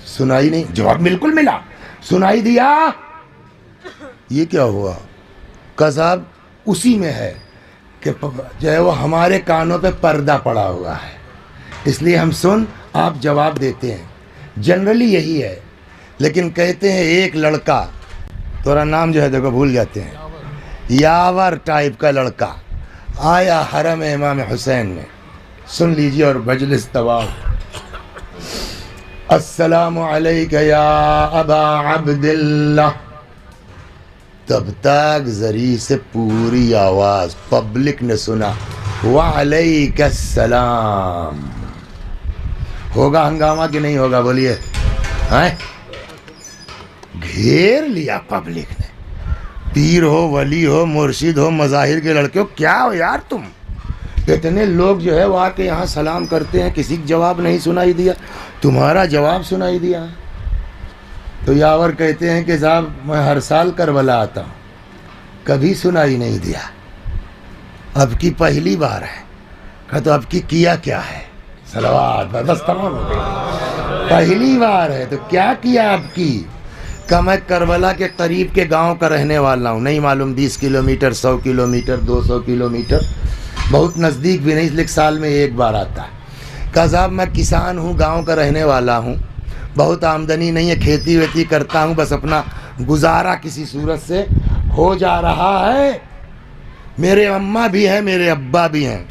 سنائی نہیں، جواب بالکل ملا، سنائی دیا؟ یہ کیا ہوا؟ قذاب اسی میں ہے کہ جو ہے وہ ہمارے کانوں پہ پردہ پڑا ہوا ہے، اس لیے ہم سن، آپ جواب دیتے ہیں، جنرلی یہی ہے۔ لیکن کہتے ہیں ایک لڑکا، تھوڑا نام جو ہے دیکھو بھول جاتے ہیں، یاور ٹائپ کا لڑکا آیا حرم امام حسین میں، سن لیجیے اور مجلس تمام۔ السلام علیک یا ابا عبداللہ، تب تک ذریع سے پوری آواز پبلک نے سنا، وعلیک السلام۔ ہوگا ہنگامہ کہ نہیں ہوگا؟ بولیے، گھیر لیا پبلک نے، پیر ہو، ولی ہو، مرشد ہو، مظاہر کے لڑکے ہو، کیا ہو یار تم؟ اتنے لوگ جو ہے وہ آ کے یہاں سلام کرتے ہیں، کسی کا جواب نہیں سنائی دیا، تمہارا جواب سنائی دیا۔ تو یاور کہتے ہیں کہ صاحب میں ہر سال کربلا آتا ہوں، کبھی سنائی نہیں دیا، اب کی پہلی بار ہے۔ کہا تو اب کی کیا کیا ہے؟ صلوات، بس تمام ہو گئی، پہلی بار ہے تو کیا کیا اب کی؟ کہ میں کربلا کے قریب کے گاؤں کا رہنے والا ہوں، نہیں معلوم 20 کلومیٹر، 100 کلومیٹر، 200 کلومیٹر، بہت نزدیک بھی نہیں، لیکن سال میں ایک بار آتا ہے۔ کہا صاحب میں کسان ہوں، گاؤں کا رہنے والا ہوں، بہت آمدنی نہیں ہے، کھیتی ویتی کرتا ہوں، بس اپنا گزارا کسی صورت سے ہو جا رہا ہے، میرے اماں بھی ہیں، میرے ابا بھی ہیں،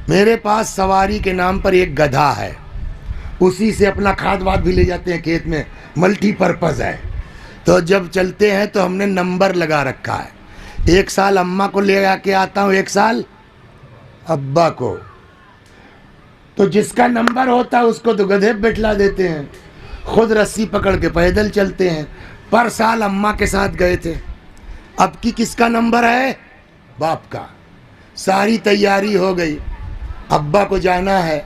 میرے پاس سواری کے نام پر ایک گدھا ہے، اسی سے اپنا کھاد واد بھی لے جاتے ہیں کھیت میں، ملٹی پرپز ہے۔ تو جب چلتے ہیں تو ہم نے نمبر لگا رکھا ہے، 1 سال اماں کو لے آ کے آتا ہوں، 1 سال ابا کو۔ تو جس کا نمبر ہوتا ہے اس کو تو گدھے بٹھلا دیتے ہیں، خود رسی پکڑ کے پیدل چلتے ہیں۔ پر سال اماں کے ساتھ گئے تھے، اب کی کس کا نمبر ہے؟ باپ کا۔ ساری تیاری ہو گئی، ابا کو جانا ہے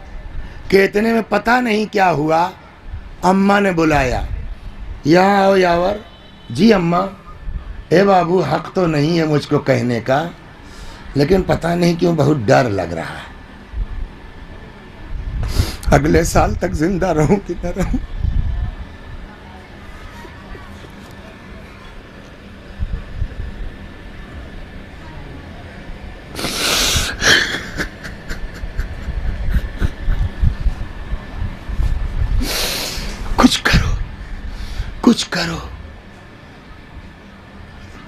کہ اتنے میں پتہ نہیں کیا ہوا، اماں نے بلایا، یہاں آؤ یاور۔ جی اماں۔ اے بابو، حق تو نہیں ہے مجھ کو کہنے کا، لیکن پتہ نہیں کیوں بہت ڈر لگ رہا ہے، اگلے سال تک زندہ رہوں کہ نہ رہوں۔ کچھ کرو،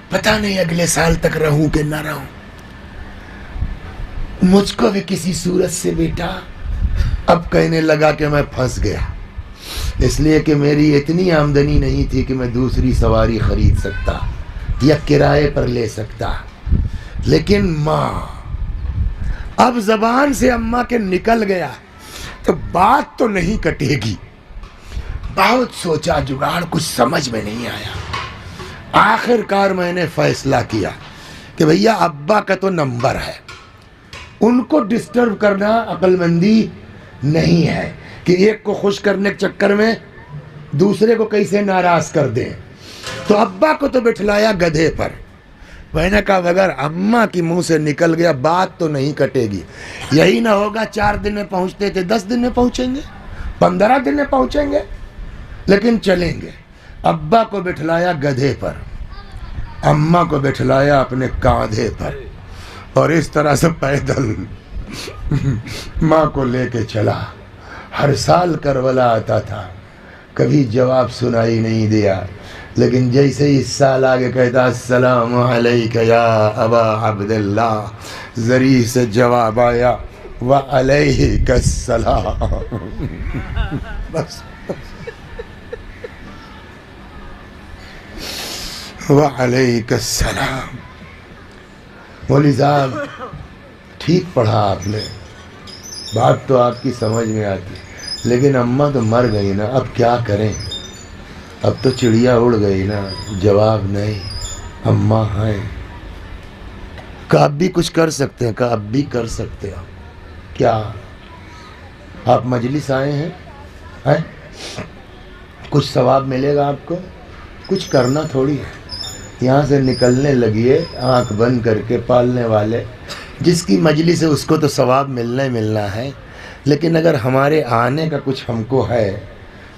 پتہ نہیں اگلے سال تک رہوں کہ نہ رہوں۔ مجھ کو بھی کسی صورت سے بیٹا اب کہنے لگا کہ میں پھنس گیا، اس لیے کہ میری اتنی آمدنی نہیں تھی کہ میں دوسری سواری خرید سکتا یا کرائے پر لے سکتا۔ لیکن ماں، اب زبان سے اماں کے نکل گیا تو بات تو نہیں کٹے گی۔ بہت سوچا، جگاڑ کچھ سمجھ میں نہیں آیا۔ آخر کار میں نے فیصلہ کیا کہ بھیا ابا کا تو نمبر ہے، ان کو ڈسٹرب کرنا عقل مندی نہیں ہے کہ ایک کو خوش کرنے کے چکر میں دوسرے کو کیسے ناراض کر دیں۔ تو ابا کو تو بٹھلایا گدھے پر۔ میں نے کہا اگر اماں کی منہ سے نکل گیا بات تو نہیں کٹے گی، یہی نہ ہوگا 4 دن میں پہنچتے تھے 10 دن میں پہنچیں گے، 15 دن میں پہنچیں گے، لیکن چلیں گے۔ ابا کو بٹھلایا گدھے پر، اماں کو بٹھلایا اپنے کاندھے پر، اور اس طرح سے پیدل ماں کو لے کے چلا۔ ہر سال کربلا آتا تھا، کبھی جواب سنائی نہیں دیا، لیکن جیسے ہی اس سال آگے کہتا السلام علیک یا ابا عبداللہ، ذریع سے جواب آیا وعلیک السلام۔ بس وعلیک السلام۔ مولوی صاحب ٹھیک پڑھا آپ نے، بات تو آپ کی سمجھ میں آتی، لیکن اماں تو مر گئی نا، اب کیا کریں؟ اب تو چڑیا اڑ گئی نا، جواب نہیں، اماں ہیں۔ کہ اب بھی کچھ کر سکتے ہیں، کہ اب بھی کر سکتے ہیں۔ کیا آپ مجلس آئے ہیں؟ کچھ ثواب ملے گا آپ کو؟ کچھ کرنا تھوڑی ہے، یہاں سے نکلنے لگیے آنکھ بند کر کے۔ پالنے والے جس کی مجلس ہے اس کو تو ثواب ملنا ہی ملنا ہے، لیکن اگر ہمارے آنے کا کچھ ہم کو ہے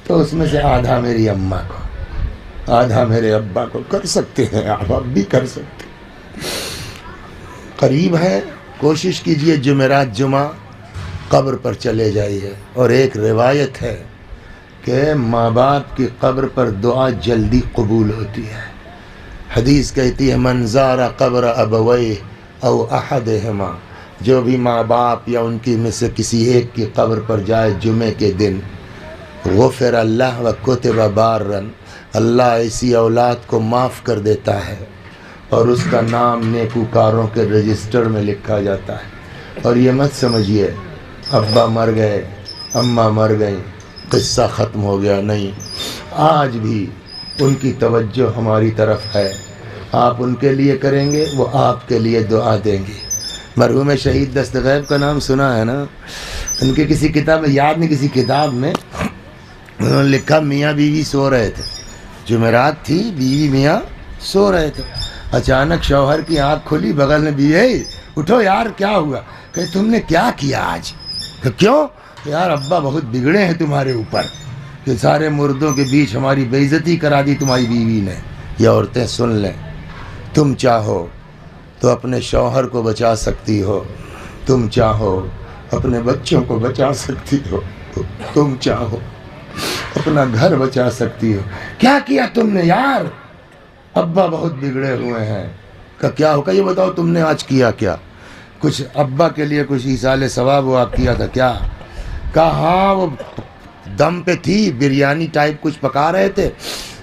تو اس میں سے آدھا میری اماں کو، آدھا میرے ابا کو کر سکتے ہیں، آپ اب بھی کر سکتے ہیں۔ قریب ہے، کوشش کیجئے جمعرات جمعہ قبر پر چلے جائیے۔ اور ایک روایت ہے کہ ماں باپ کی قبر پر دعا جلدی قبول ہوتی ہے۔ حدیث کہتی ہے من زار قبر ابویہ او احدہما، جو بھی ماں باپ یا ان کی میں سے کسی ایک کی قبر پر جائے جمعے کے دن، غفر اللہ و کتب بارا، اللہ ایسی اولاد کو معاف کر دیتا ہے اور اس کا نام نیکوکاروں کے رجسٹر میں لکھا جاتا ہے۔ اور یہ مت سمجھیے ابا مر گئے، اماں مر گئیں، قصہ ختم ہو گیا، نہیں، آج بھی ان کی توجہ ہماری طرف ہے۔ آپ ان کے لیے کریں گے، وہ آپ کے لیے دعا دیں گے۔ مرحوم شہید دستغیب کا نام سنا ہے نا؟ ان کے کسی کتاب میں، یاد نہیں، کسی کتاب میں انہوں نے لکھا میاں بیوی سو رہے تھے، جمعرات تھی، بیوی میاں سو رہے تھے، اچانک شوہر کی آنکھ کھلی، بغل میں بیوی، اٹھو یار کیا ہوا؟ کہ تم نے کیا کیا آج؟ کہ کیوں؟ یار ابا بہت بگڑے ہیں تمہارے اوپر، کہ سارے مردوں کے بیچ ہماری بے عزتی کرا دی تمہاری بیوی نے۔ یہ عورتیں سن لیں، تم چاہو تو اپنے شوہر کو بچا سکتی ہو، تم چاہو اپنے بچوں کو بچا سکتی ہو، تم چاہو اپنا گھر بچا سکتی ہو۔ کیا کیا تم نے یار؟ ابا بہت بگڑے ہوئے ہیں۔ کہ کیا ہو؟ کہ یہ بتاؤ تم نے آج کیا کیا؟ کچھ ابا کے لیے کچھ ایصال ثواب ہوا کیا تھا کیا؟ کہا ہاں وہ دم پہ تھی، بریانی ٹائپ کچھ پکا رہے تھے،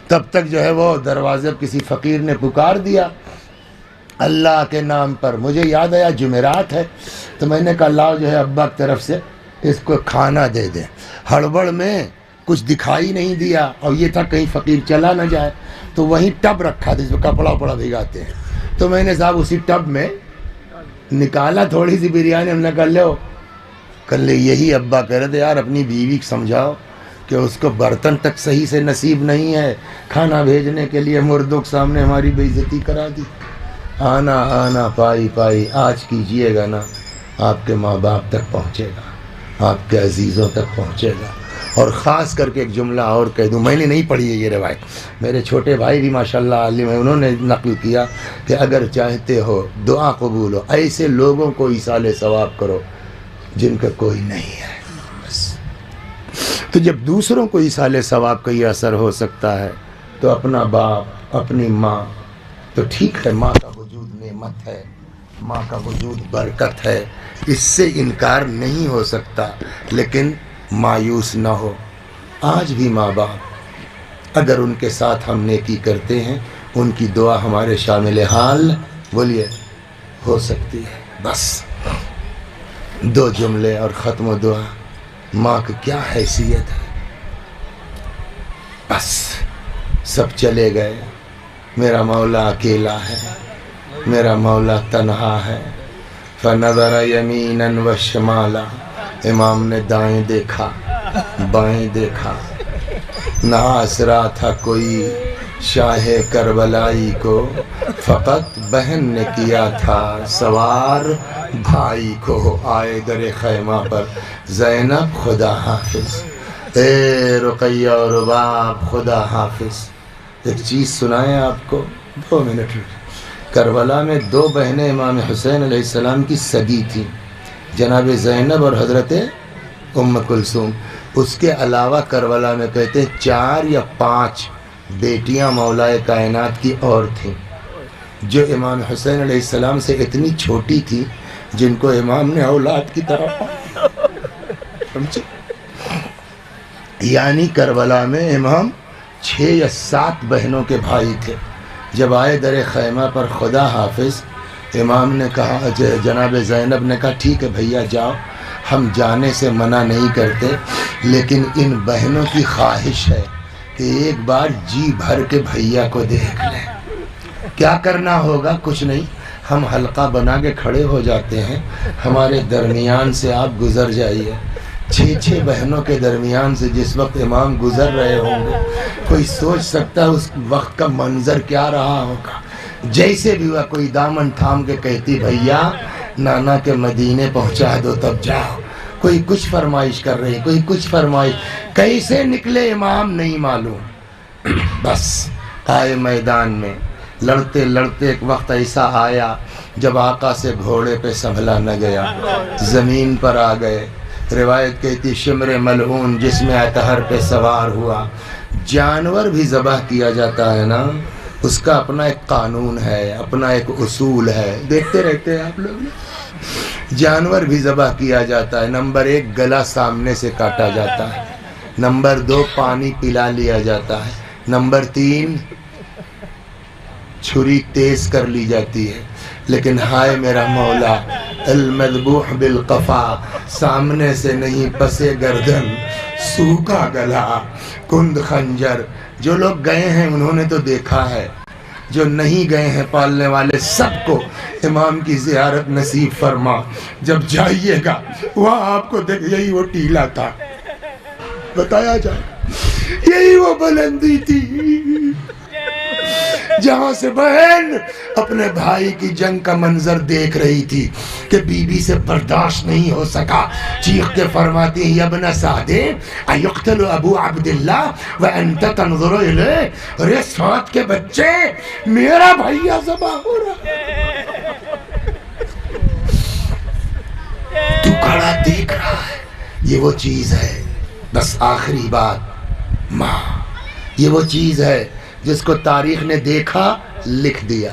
تب تک جو ہے وہ دروازے پر کسی فقیر نے پکار دیا اللہ کے نام پر. مجھے یاد آیا جمعرات ہے، تو میں نے کہا لاؤ جو ہے ابا کی طرف سے اس کو کھانا دے دیں. ہڑبڑ میں کچھ دکھائی نہیں دیا، اور یہ تھا کہیں فقیر چلا نہ جائے، تو وہیں ٹب رکھا تھا جس میں کپڑا وپڑا بھگاتے ہیں. تو میں نے صاحب اسی ٹب میں نکالا تھوڑی سی بریانی، ہم نے کہا لو کر لے. یہی ابا کہہ رہے تھے یار اپنی بیوی کو سمجھاؤ کہ اس کو برتن تک صحیح سے نصیب نہیں ہے، کھانا بھیجنے کے لیے مردوں کے سامنے ہماری بے عزتی کرا دی. آنا آنا پائی پائی آج کیجئے گا نا، آپ کے ماں باپ تک پہنچے گا، آپ کے عزیزوں تک پہنچے گا. اور خاص کر کے ایک جملہ اور کہہ دوں، میں نے نہیں پڑھی ہے یہ روایت، میرے چھوٹے بھائی بھی ماشاءاللہ عالم ہیں، انہوں نے نقل کیا کہ اگر چاہتے ہو دعا قبول ہو ایسے لوگوں کو ایصال ثواب کرو جن کا کوئی نہیں ہے. بس تو جب دوسروں کو ایصال ثواب کا یہ اثر ہو سکتا ہے تو اپنا باپ اپنی ماں تو ٹھیک ہے، ماں کا وجود نعمت ہے، ماں کا وجود برکت ہے، اس سے انکار نہیں ہو سکتا. لیکن مایوس نہ ہو، آج بھی ماں باپ اگر ان کے ساتھ ہم نیکی کرتے ہیں ان کی دعا ہمارے شامل حال بولیے ہو سکتی ہے. بس 2 جملے اور ختم و دعا. ماں کی کیا حیثیت ہے. بس سب چلے گئے، میرا مولا اکیلا ہے، میرا مولا تنہا ہے. فنظر یمینا و شمالا، امام نے دائیں دیکھا بائیں دیکھا، نہ آسرا تھا کوئی شاہ کربلائی کو، فقط بہن نے کیا تھا سوار بھائی کو. آئے در خیمہ پر زینب خدا حافظ، اے رقیہ و رباب خدا حافظ. ایک چیز سنائیں آپ کو 2 منٹ. کربلا میں 2 بہنیں امام حسین علیہ السلام کی سگی تھیں، جناب زینب اور حضرت ام کلثوم. اس کے علاوہ کربلا میں کہتے ہیں 4 یا 5 بیٹیاں مولا کائنات کی اور تھیں جو امام حسین علیہ السلام سے اتنی چھوٹی تھی جن کو امام نے اولاد کی طرح سمجھے. یعنی کربلا میں امام 6 یا 7 بہنوں کے بھائی تھے. جب آئے در خیمہ پر خدا حافظ، امام نے کہا، جناب زینب نے کہا ٹھیک ہے بھیا جاؤ، ہم جانے سے منع نہیں کرتے، لیکن ان بہنوں کی خواہش ہے کہ ایک بار جی بھر کے بھیا کو دیکھ لیں. کیا کرنا ہوگا؟ کچھ نہیں، ہم حلقہ بنا کے کھڑے ہو جاتے ہیں، ہمارے درمیان سے آپ گزر جائیے. 6 بہنوں کے درمیان سے جس وقت امام گزر رہے ہوں گے، کوئی سوچ سکتا ہے اس وقت کا منظر کیا رہا ہوگا. جیسے بھی ہوا کوئی دامن تھام کے کہتی بھیا نانا کے مدینے پہنچا دو تب جاؤ. کوئی کچھ فرمائش کر رہی، کوئی کچھ فرمائش. کیسے نکلے امام نہیں معلوم. بس آئے میدان میں، لڑتے لڑتے ایک وقت ایسا آیا جب آقا سے گھوڑے پہ سنبھلا نہ گیا، زمین پر آ گئے. روایت کہتی شمر ملعون جس میں اطہر پہ سوار ہوا. جانور بھی ذبح کیا جاتا ہے نا، اس کا اپنا ایک قانون ہے، اپنا ایک اصول ہے. دیکھتے رہتے ہیں آپ لوگ، جانور بھی ذبح کیا جاتا ہے. نمبر 1 گلا سامنے سے کاٹا جاتا ہے، نمبر 2 پانی پلا لیا جاتا ہے، نمبر 3 چھری تیز کر لی جاتی ہے. لیکن ہائے میرا مولا، المذبوح بالقفا، سامنے سے نہیں پسے گردن، سوکھا گلا، کند خنجر. جو لوگ گئے ہیں انہوں نے تو دیکھا ہے، جو نہیں گئے ہیں پالنے والے سب کو امام کی زیارت نصیب فرما. جب جائیے گا وہاں آپ کو دیکھ، یہی وہ ٹیلا تھا، بتایا جائے یہی وہ بلندی تھی جہاں سے بہن اپنے بھائی کی جنگ کا منظر دیکھ رہی تھی کہ بی بی سے برداشت نہیں ہو سکا. چیخ کے فرماتی ہیں ابن سعد ایقتل ابو عبداللہ وانت تنظر الیہ، ارے سعد کے بچے میرا بھائیا ذبح ہو رہا ہے، تو کھڑا دیکھ رہا ہے. یہ وہ چیز ہے. بس آخری بات، ماں یہ وہ چیز ہے جس کو تاریخ نے دیکھا لکھ دیا.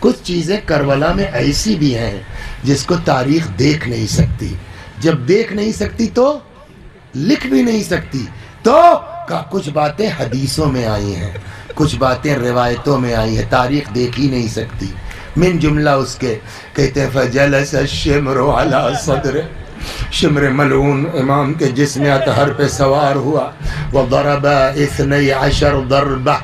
کچھ چیزیں کربلا میں ایسی بھی ہیں جس کو تاریخ دیکھ نہیں سکتی، جب دیکھ نہیں سکتی تو لکھ بھی نہیں سکتی، تو کچھ باتیں حدیثوں میں آئی ہیں، کچھ باتیں روایتوں میں آئی ہیں، تاریخ دیکھ ہی نہیں سکتی۔ من جملہ اس کے کہتے ہیں فجلس الشمر علی صدر، شمر ملعون امام کے جسم اطہر پہ سوار ہوا، وضرب 12 ضربہ،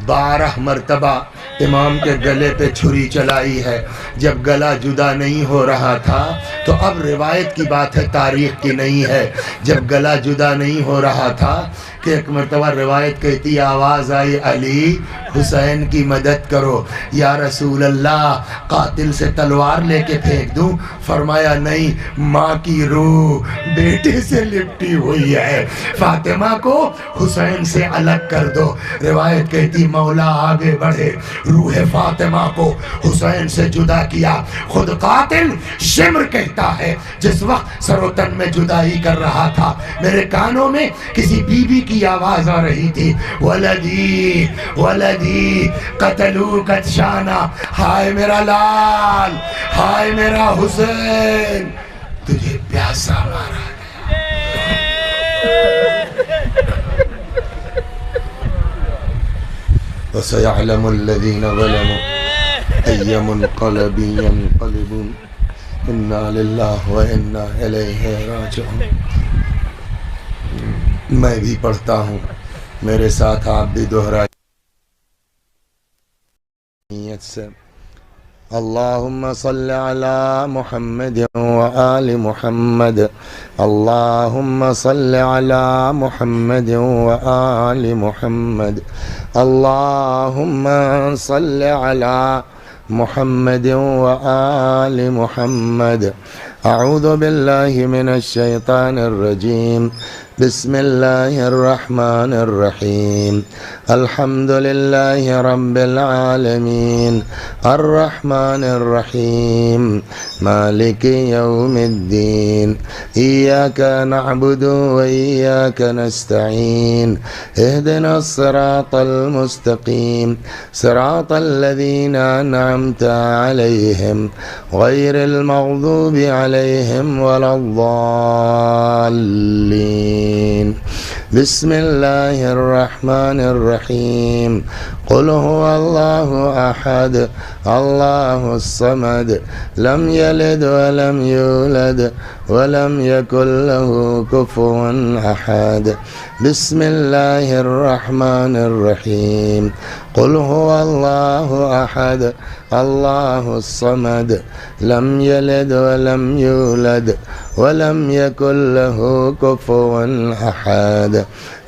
12 مرتبہ امام کے گلے پہ چھری چلائی ہے۔ جب گلا جدا نہیں ہو رہا تھا تو اب روایت کی بات ہے، تاریخ کی نہیں ہے، جب گلا جدا نہیں ہو رہا تھا کہ ایک مرتبہ روایت کہتی آواز آئی علی حسین کی مدد کرو، یا رسول اللہ قاتل سے تلوار لے کے پھینک دوں؟ فرمایا نہیں، ماں کی روح بیٹے سے لپٹی ہوئی ہے، فاطمہ کو حسین سے الگ کر دو۔ روایت کہتی مولا آگے بڑھے، روح فاطمہ کو حسین سے جدا کیا۔ خود قاتل شمر کہتا ہے جس وقت سر و تن میں جدائی کر رہا تھا، میرے کانوں میں کسی بی بی کی آواز آ رہی تھی، ولدی ولدی قتلو کتشانا، ہائے میرا لال، ہائے میرا حسین، تجھے پیاسا مارا وَسَيَعْلَمُ الَّذِينَ ظَلَمُوا أَيَّ مُنْقَلَبٍ يَنْقَلِبُونَ إِنَّا لِلَّهِ وَإِنَّا إِلَيْهِ رَاجِعُونَ۔ میں بھی پڑھتا ہوں، میرے ساتھ آپ بھی دہرائیے نیت سے۔ اللہم صل علی محمد وآل محمد، اللہم صل علی محمد وآل محمد، اللہم صل علی محمد وآل محمد۔ اعوذ باللہ من الشیطان الرجیم، بسم اللہ الرحمن الرحیم، الحمد للہ رب العالمین، الرحمن الرحیم، مالک یوم الدین، ایاک نعبد و ایاک نستعین، اہدنا الصراط المستقیم، صراط الذین انعمت علیہم غیر المغضوب علیہم ولا الضالین۔ بسم اللہ الرحمن الرحیم، قل هو اللہ احد اللہ الصمد، لم یلد ولم یولد ولم یکن له کفوا احد۔ بسم اللہ الرحمن الرحیم، قل هو اللہ احد اللہ الصمد، لم یلد ولم یولد ولم یکن له کفوا احد۔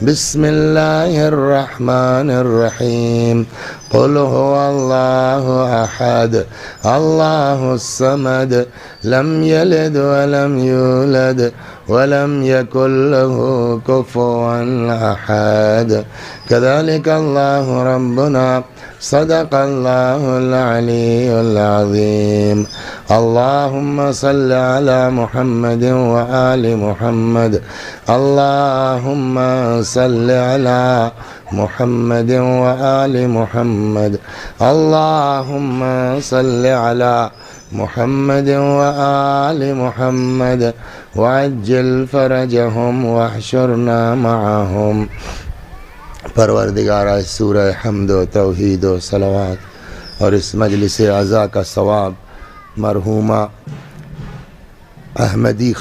بسم اللہ الرحمن الرحیم، قل هو اللہ احد اللہ الصمد، لم یلد ولم یولد ولم یکن له کفوا احد۔ کذلک اللہ ربنا، صدق اللہ العلی العظیم۔ اللہم صل علی محمد وآل محمد، اللہم صل علی محمد وآل محمد، اللہم صل علی محمد وآل محمد، وعجل فرجہم واحشرنا معہم۔ پروردگارہ، سورہ حمد و توحید و صلوات اور اس مجلس عزا کا ثواب مرحومہ احمدی